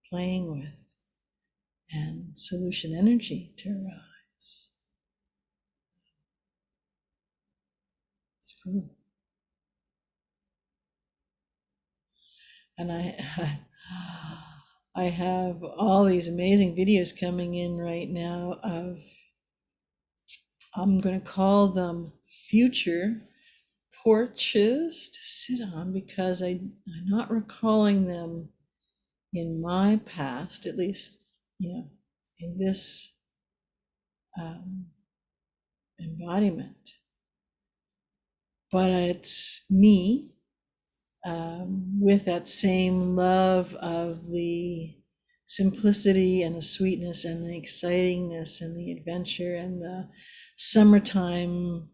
playing with, and solution energy to arise. It's cool. And I have all these amazing videos coming in right now of, I'm going to call them future porches to sit on, because I'm not recalling them in my past, at least, in this embodiment. But it's me, with that same love of the simplicity and the sweetness and the excitingness and the adventure and the summertime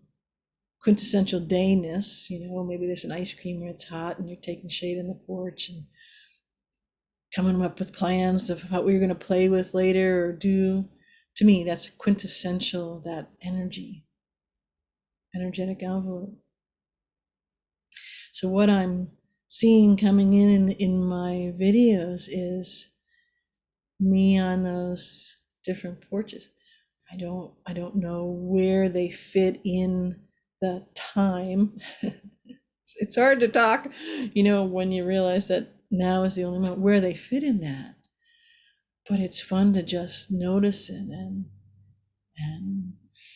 quintessential dayness. Maybe there's an ice cream or it's hot and you're taking shade in the porch and coming up with plans of what we were going to play with later or do. To me, that's quintessential, that energetic envelope. So what I'm seeing coming in my videos is me on those different porches. I don't know where they fit in the time. It's hard to talk, when you realize that now is the only moment where they fit in that. But it's fun to just notice it and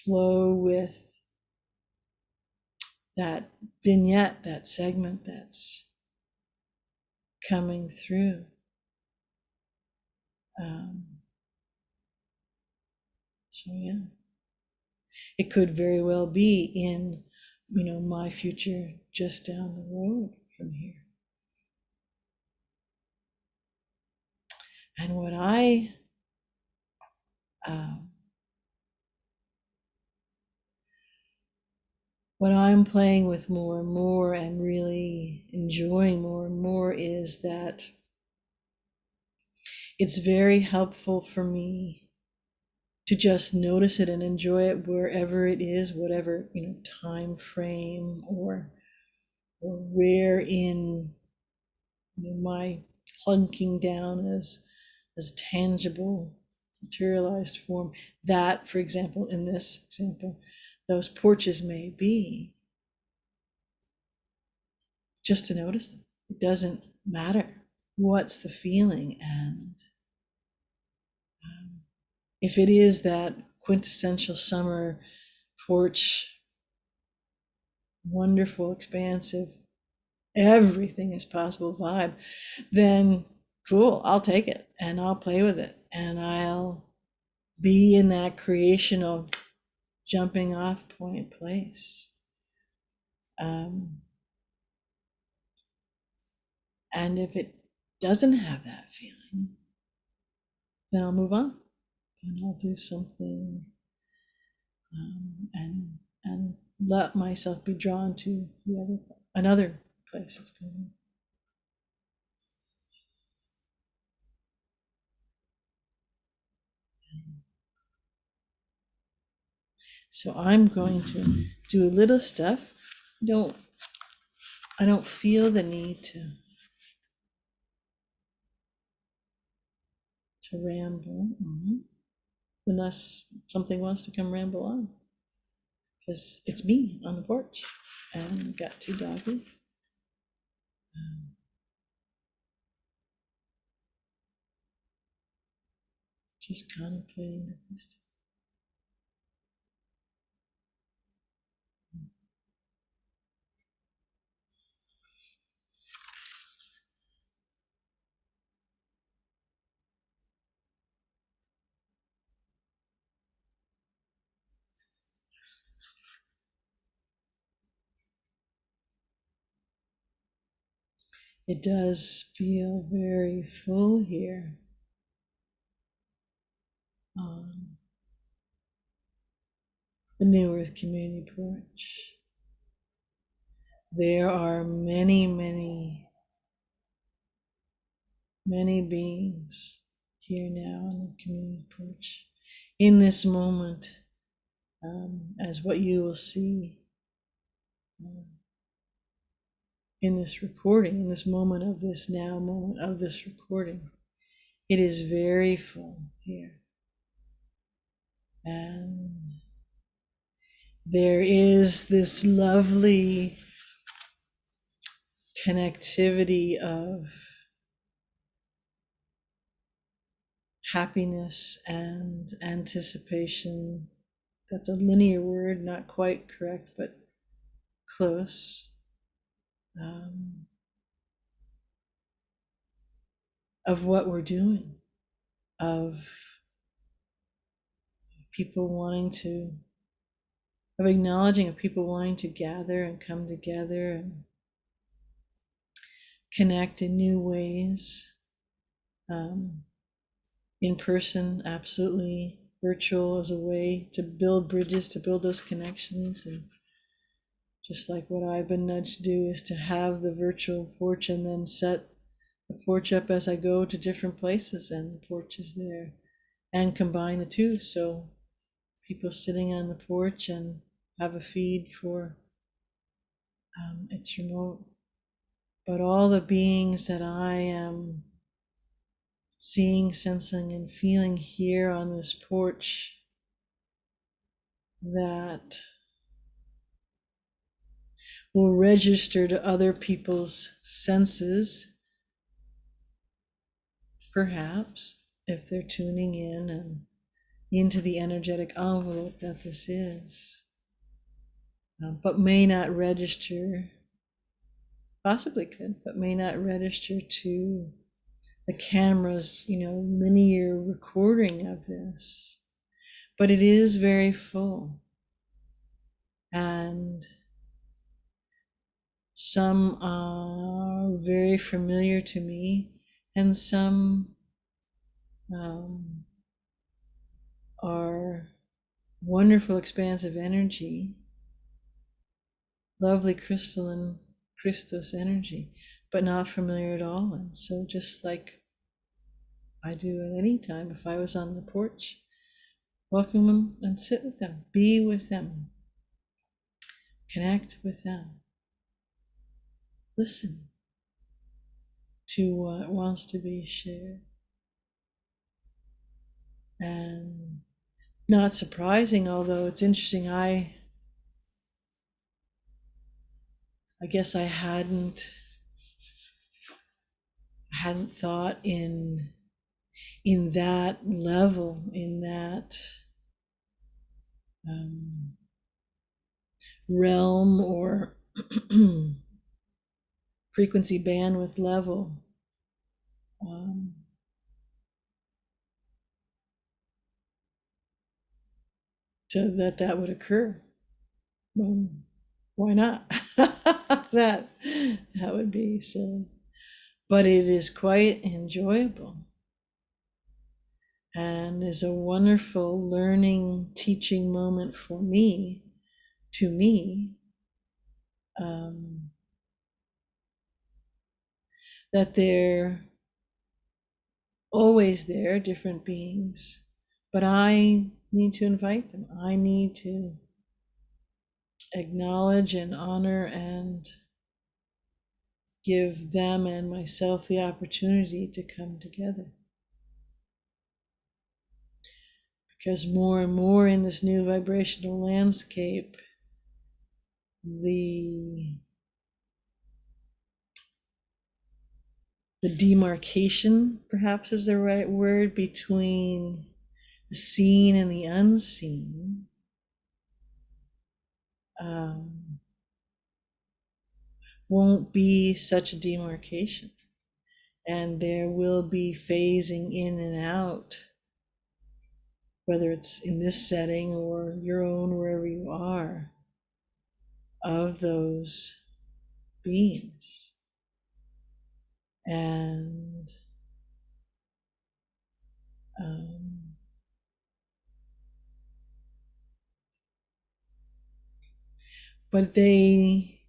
flow with that vignette, that segment that's coming through. So yeah, it could very well be in, my future just down the road from here. And what what I'm playing with more and more and really enjoying more and more is that it's very helpful for me to just notice it and enjoy it wherever it is, whatever, time frame or where in my plunking down as tangible materialized form that, for example, in this example, those porches may be, just to notice them. It doesn't matter what's the feeling. And if it is that quintessential summer porch, wonderful, expansive, everything is possible vibe, then cool, I'll take it and I'll play with it and I'll be in that creational jumping off point place. And if it doesn't have that feeling, then I'll move on and I'll do something, and let myself be drawn to another place that's going. So I'm going to do a little stuff. I don't feel the need to ramble, unless something wants to come ramble on, because it's me on the porch and I've got two doggies. Just contemplating this. It does feel very full here on the New Earth Community Porch. There are many, many, many beings here now on the community porch in this moment, as what you will see in this recording, in this moment of this now moment of this recording. It is very full here. And there is this lovely connectivity of happiness and anticipation. That's a linear word, not quite correct, but close. Of what we're doing, of people wanting to, of acknowledging of people wanting to gather and come together and connect in new ways. In person, absolutely. Virtual as a way to build bridges, to build those connections. And just like what I've been nudged to do is to have the virtual porch and then set the porch up as I go to different places, and the porch is there, and combine the two. So people sitting on the porch and have a feed for it's remote, but all the beings that I am seeing, sensing, and feeling here on this porch that will register to other people's senses, perhaps, if they're tuning in and into the energetic envelope that this is, but may not register, possibly could, but may not register to the camera's, linear recording of this. But it is very full. And some are very familiar to me, and some are wonderful, expansive energy. lovely crystalline Christos energy, but not familiar at all. And so just like I do at any time, if I was on the porch, welcome them and sit with them, be with them, connect with them, listen to what wants to be shared. And not surprising, although it's interesting, I guess I hadn't thought in that level, in that realm or frequency bandwidth level, um, so that would occur. Well, why not? that would be silly, but it is quite enjoyable and is a wonderful learning, teaching moment for me, to me, that they're always there, different beings, but I need to invite them. I need to acknowledge and honor and give them and myself the opportunity to come together. Because more and more in this new vibrational landscape, the demarcation, perhaps is the right word, between the seen and the unseen, won't be such a demarcation. And there will be phasing in and out, whether it's in this setting or your own, wherever you are, of those beings. And but they,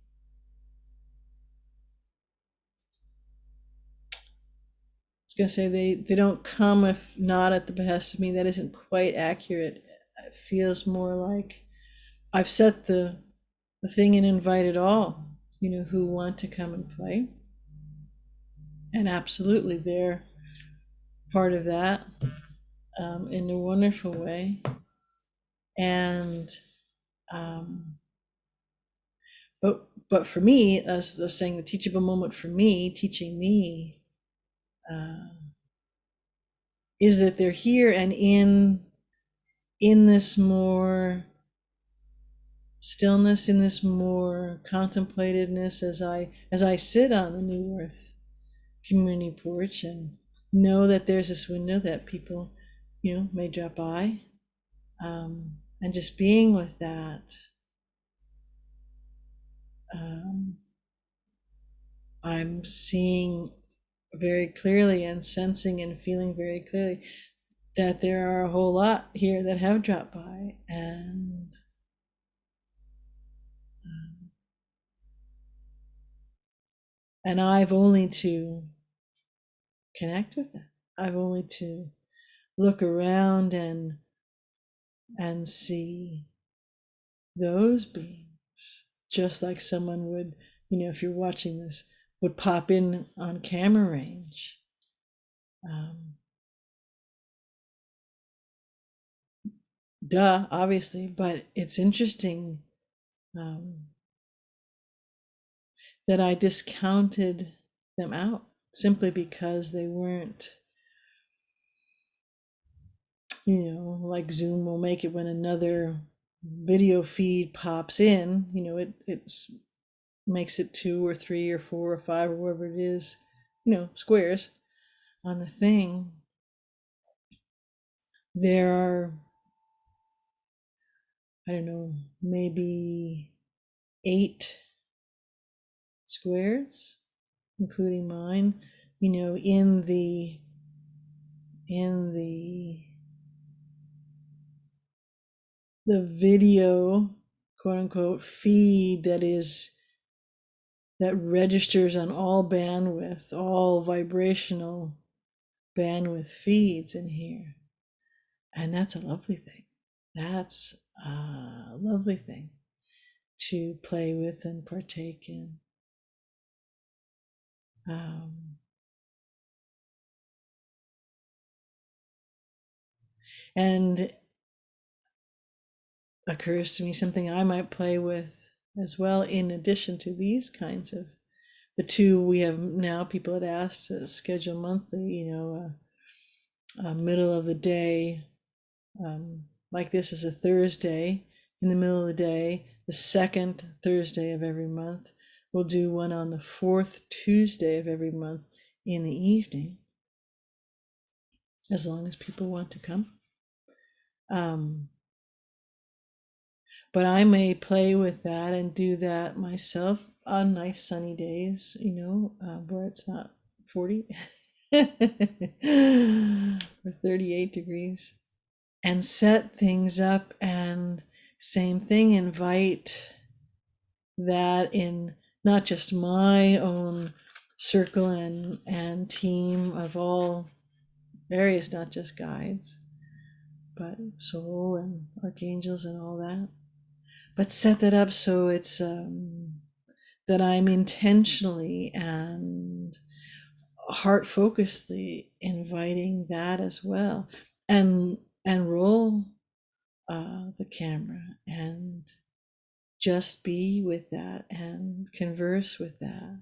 I was gonna say they don't come if not at the behest of me. That isn't quite accurate. It feels more like I've set the thing and invited all, who want to come and play. And absolutely, they're part of that in a wonderful way. And but for me, as I was saying, the teachable moment for me, teaching me, is that they're here and in this more stillness, in this more contemplatedness, as I sit on the New Earth community porch and know that there's this window that people may drop by, and just being with that, I'm seeing very clearly and sensing and feeling very clearly that there are a whole lot here that have dropped by, and I've only to connect with that. I've only to look around and see those beings, just like someone would, if you're watching this, would pop in on camera range. Obviously, but it's interesting that I discounted them out simply because they weren't, like Zoom will make it when another video feed pops in, it's makes it 2 or 3 or 4 or 5 or whatever it is, squares on the thing. There are, I don't know, maybe 8 squares, including mine, in the video, quote unquote feed that registers on all bandwidth, all vibrational bandwidth feeds in here. And that's a lovely thing. That's a lovely thing to play with and partake in. And occurs to me something I might play with as well, in addition to these kinds of the two we have now. People had asked to schedule monthly, middle of the day, like this is a Thursday in the middle of the day, the second Thursday of every month. We'll do one on the fourth Tuesday of every month in the evening, as long as people want to come. But I may play with that and do that myself on nice sunny days, where it's not 40 or 38 degrees, and set things up. And same thing, invite that in not just my own circle and team of all various, not just guides, but soul and archangels and all that, but set that up so it's that I'm intentionally and heart focusedly inviting that as well, and roll the camera and just be with that and converse with that.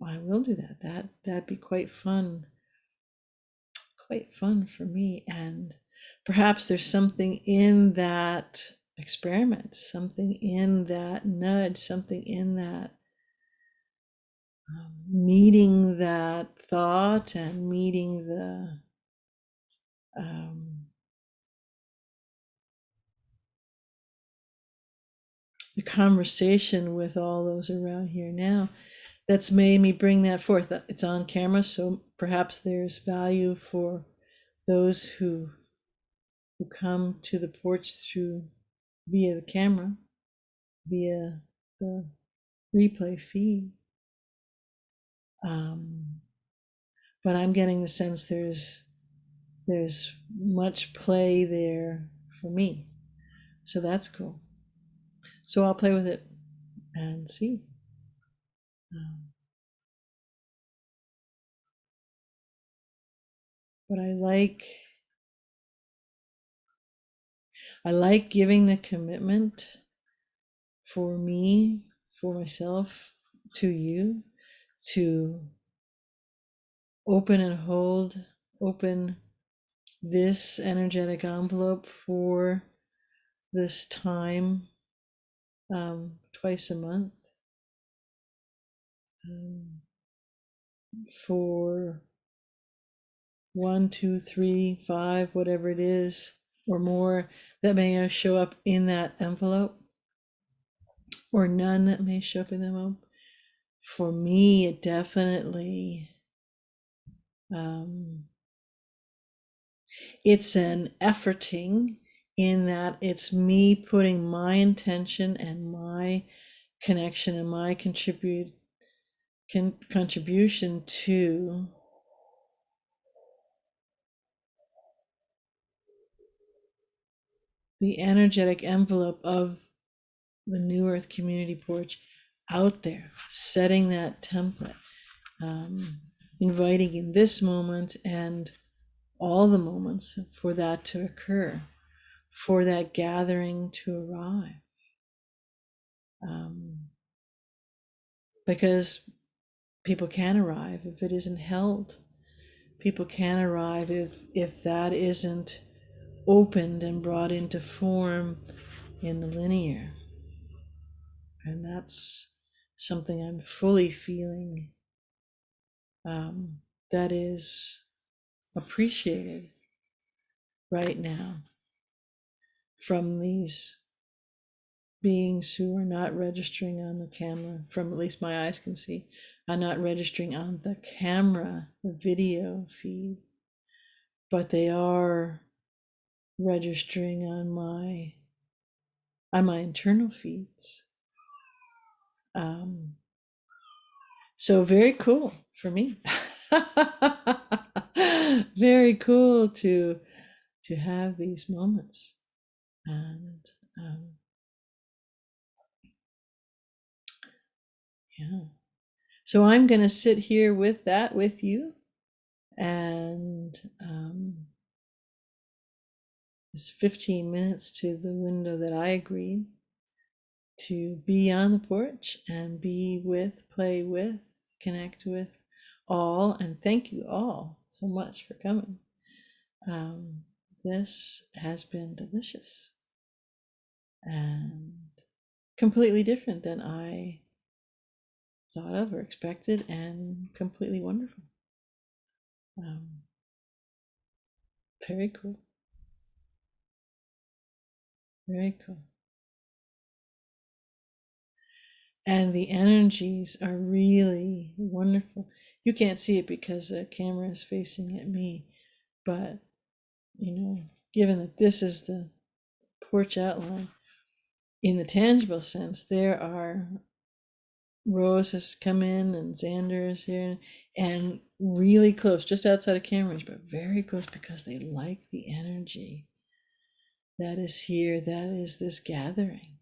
I will do that. That'd be quite fun for me. And perhaps there's something in that experiment, something in that nudge, something in that meeting that thought and meeting the conversation with all those around here now, that's made me bring that forth. It's on camera, so perhaps there's value for those who come to the porch via the camera, via the replay feed. But I'm getting the sense there's much play there for me, so that's cool. So I'll play with it and see. But I like giving the commitment for me, for myself, to you, to open this energetic envelope for this time, twice a month, for 1, 2, 3, 5, whatever it is, or more that may show up in that envelope, or none that may show up in the envelope. For me, it definitely, it's an efforting, in that it's me putting my intention and my connection and my contribution to the energetic envelope of the New Earth Community Porch out there, setting that template, inviting in this moment and all the moments for that to occur, for that gathering to arrive. Because people can arrive if it isn't held. People can arrive if that isn't opened and brought into form in the linear. And that's something I'm fully feeling, that is appreciated right now from these beings who are not registering on the camera, from at least my eyes can see, are not registering on the camera, the video feed, but they are registering on my internal feeds. So very cool for me. Very cool to have these moments. And yeah. So I'm going to sit here with that with you. And it's 15 minutes to the window that I agreed to be on the porch and be with, play with, connect with all. And thank you all so much for coming. This has been delicious and completely different than I thought of or expected, and completely wonderful. Very cool. Very cool. And the energies are really wonderful. You can't see it because the camera is facing at me, but given that this is the porch outline, in the tangible sense, there are Rose has come in and Xander is here, and really close, just outside of cameras, but very close because they like the energy that is here, that is this gathering,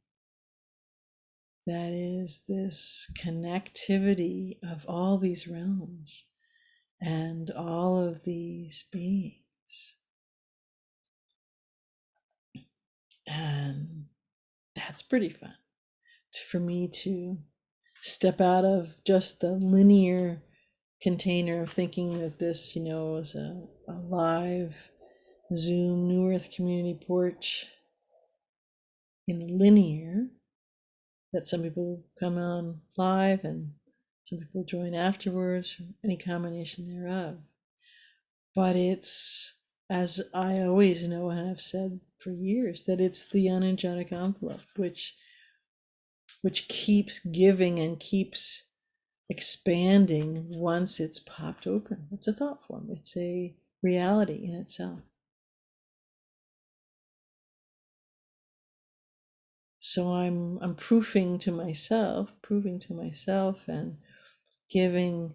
that is this connectivity of all these realms and all of these beings. And that's pretty fun for me to step out of just the linear container of thinking that this, is a live Zoom New Earth Community Porch in the linear, that some people come on live and some people join afterwards, any combination thereof. But it's, as I always know and have said for years, that it's the unenergetic envelope which keeps giving and keeps expanding once it's popped open. It's a thought form. It's a reality in itself. So I'm proving to myself, and giving,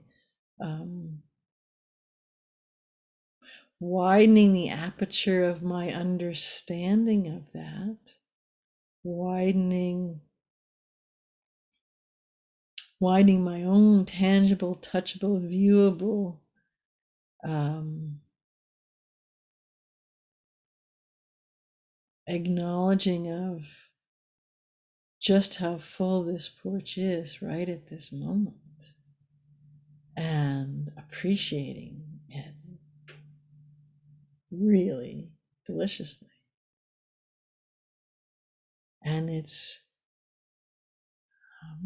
widening the aperture of my understanding of that, widening my own tangible, touchable, viewable acknowledging of just how full this porch is right at this moment, and appreciating it really deliciously. And it's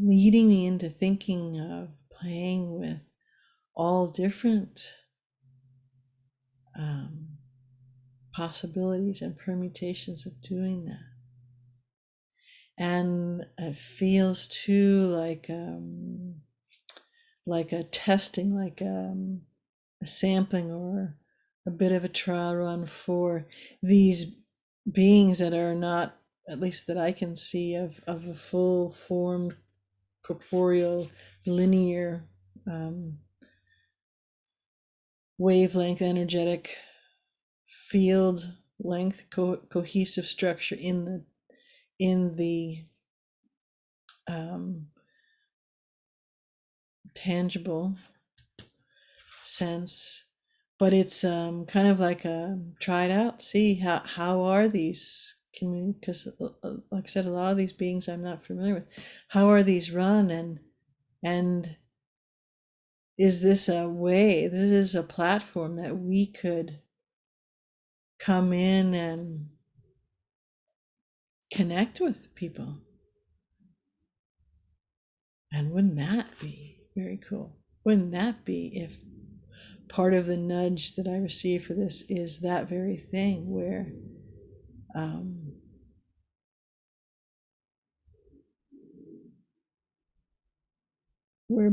leading me into thinking of playing with all different possibilities and permutations of doing that. And it feels too like a testing, like a sampling or a bit of a trial run for these beings that are not, at least that I can see, of a full formed corporeal linear wavelength, energetic field length, cohesive structure in the tangible sense. But it's kind of like try it out, see how are these community, because like I said, a lot of these beings I'm not familiar with. How are these run, and is this a way, this is a platform that we could come in and connect with people? And wouldn't that be very cool? Wouldn't that be if part of the nudge that I receive for this is that very thing, where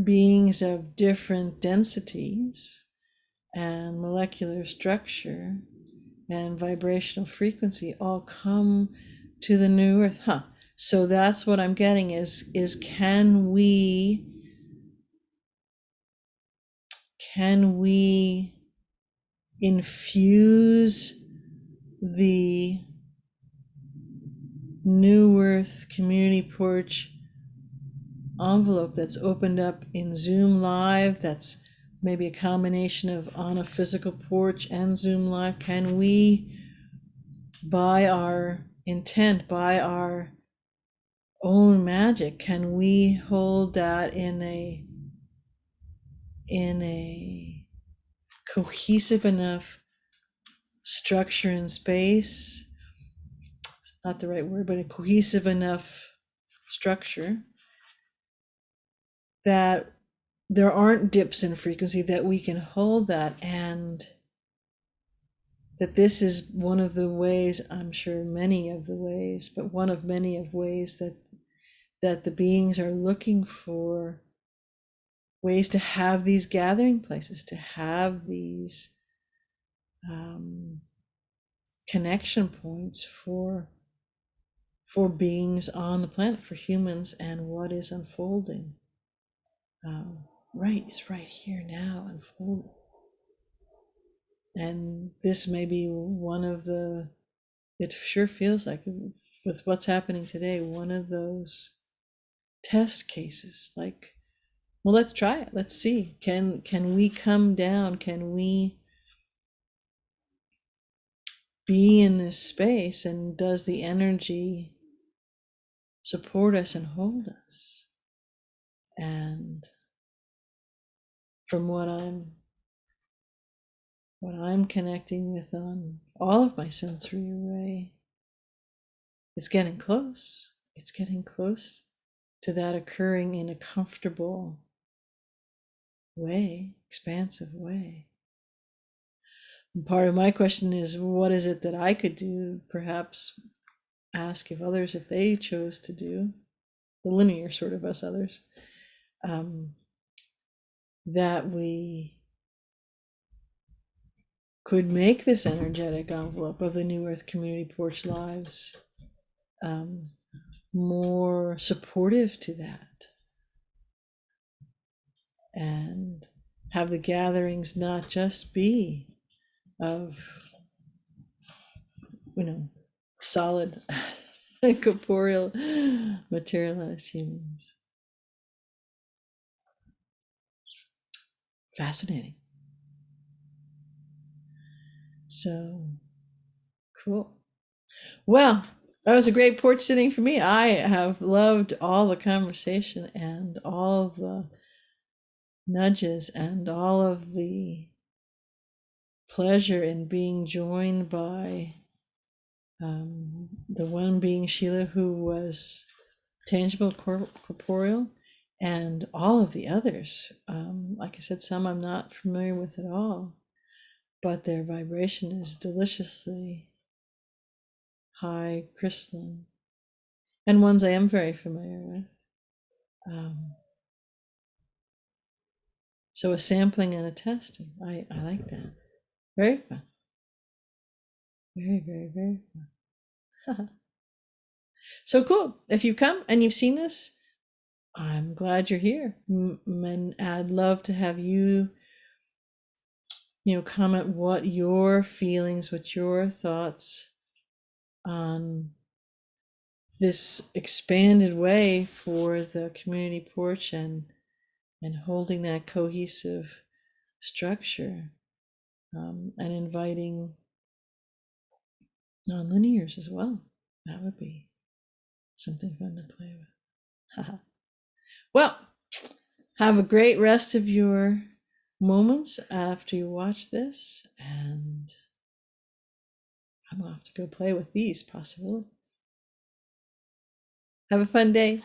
beings of different densities and molecular structure and vibrational frequency all come to the new earth. So that's what I'm getting is can we infuse the new earth community porch envelope that's opened up in Zoom Live, that's maybe a combination of on a physical porch and Zoom Live? Can we, by our intent, by our own magic, can we hold that in a cohesive enough structure and space? Not the right word, but a cohesive enough structure that there aren't dips in frequency, that we can hold that, and that this is one of the ways, I'm sure many of the ways, but one of many of ways that the beings are looking for ways to have these gathering places, to have these connection points for beings on the planet, for humans, and what is unfolding. Right is right here now, unfolding. And this may be one of the, it sure feels like, with what's happening today, one of those test cases. Like, well, let's try it. Let's see. Can we come down? Can we be in this space? And does the energy support us and hold us? And from what I'm connecting with on all of my sensory array, it's getting close. It's getting close to that occurring in a comfortable way, expansive way. And part of my question is, what is it that I could do? Perhaps ask if others, if they chose to do, the linear sort of us others, that we could make this energetic envelope of the New Earth Community Porch Lives more supportive to that, and have the gatherings not just be of, solid corporeal materialized humans. Fascinating. So cool. Well, that was a great porch sitting for me. I have loved all the conversation and all of the nudges and all of the pleasure in being joined by the one being Sheila, who was tangible, corporeal, and all of the others. Like I said, some I'm not familiar with at all, but their vibration is deliciously high, crystalline, and ones I am very familiar with. So a sampling and a testing. I like that. Very fun. Very, very, very fun. So cool. If you've come and you've seen this, I'm glad you're here. And I'd love to have you, comment what your feelings, what your thoughts on this expanded way for the community porch and holding that cohesive structure, and inviting non-linears as well. That would be something fun to play with. Well, have a great rest of your moments after you watch this, and I'm off to go play with these possibilities. Have a fun day.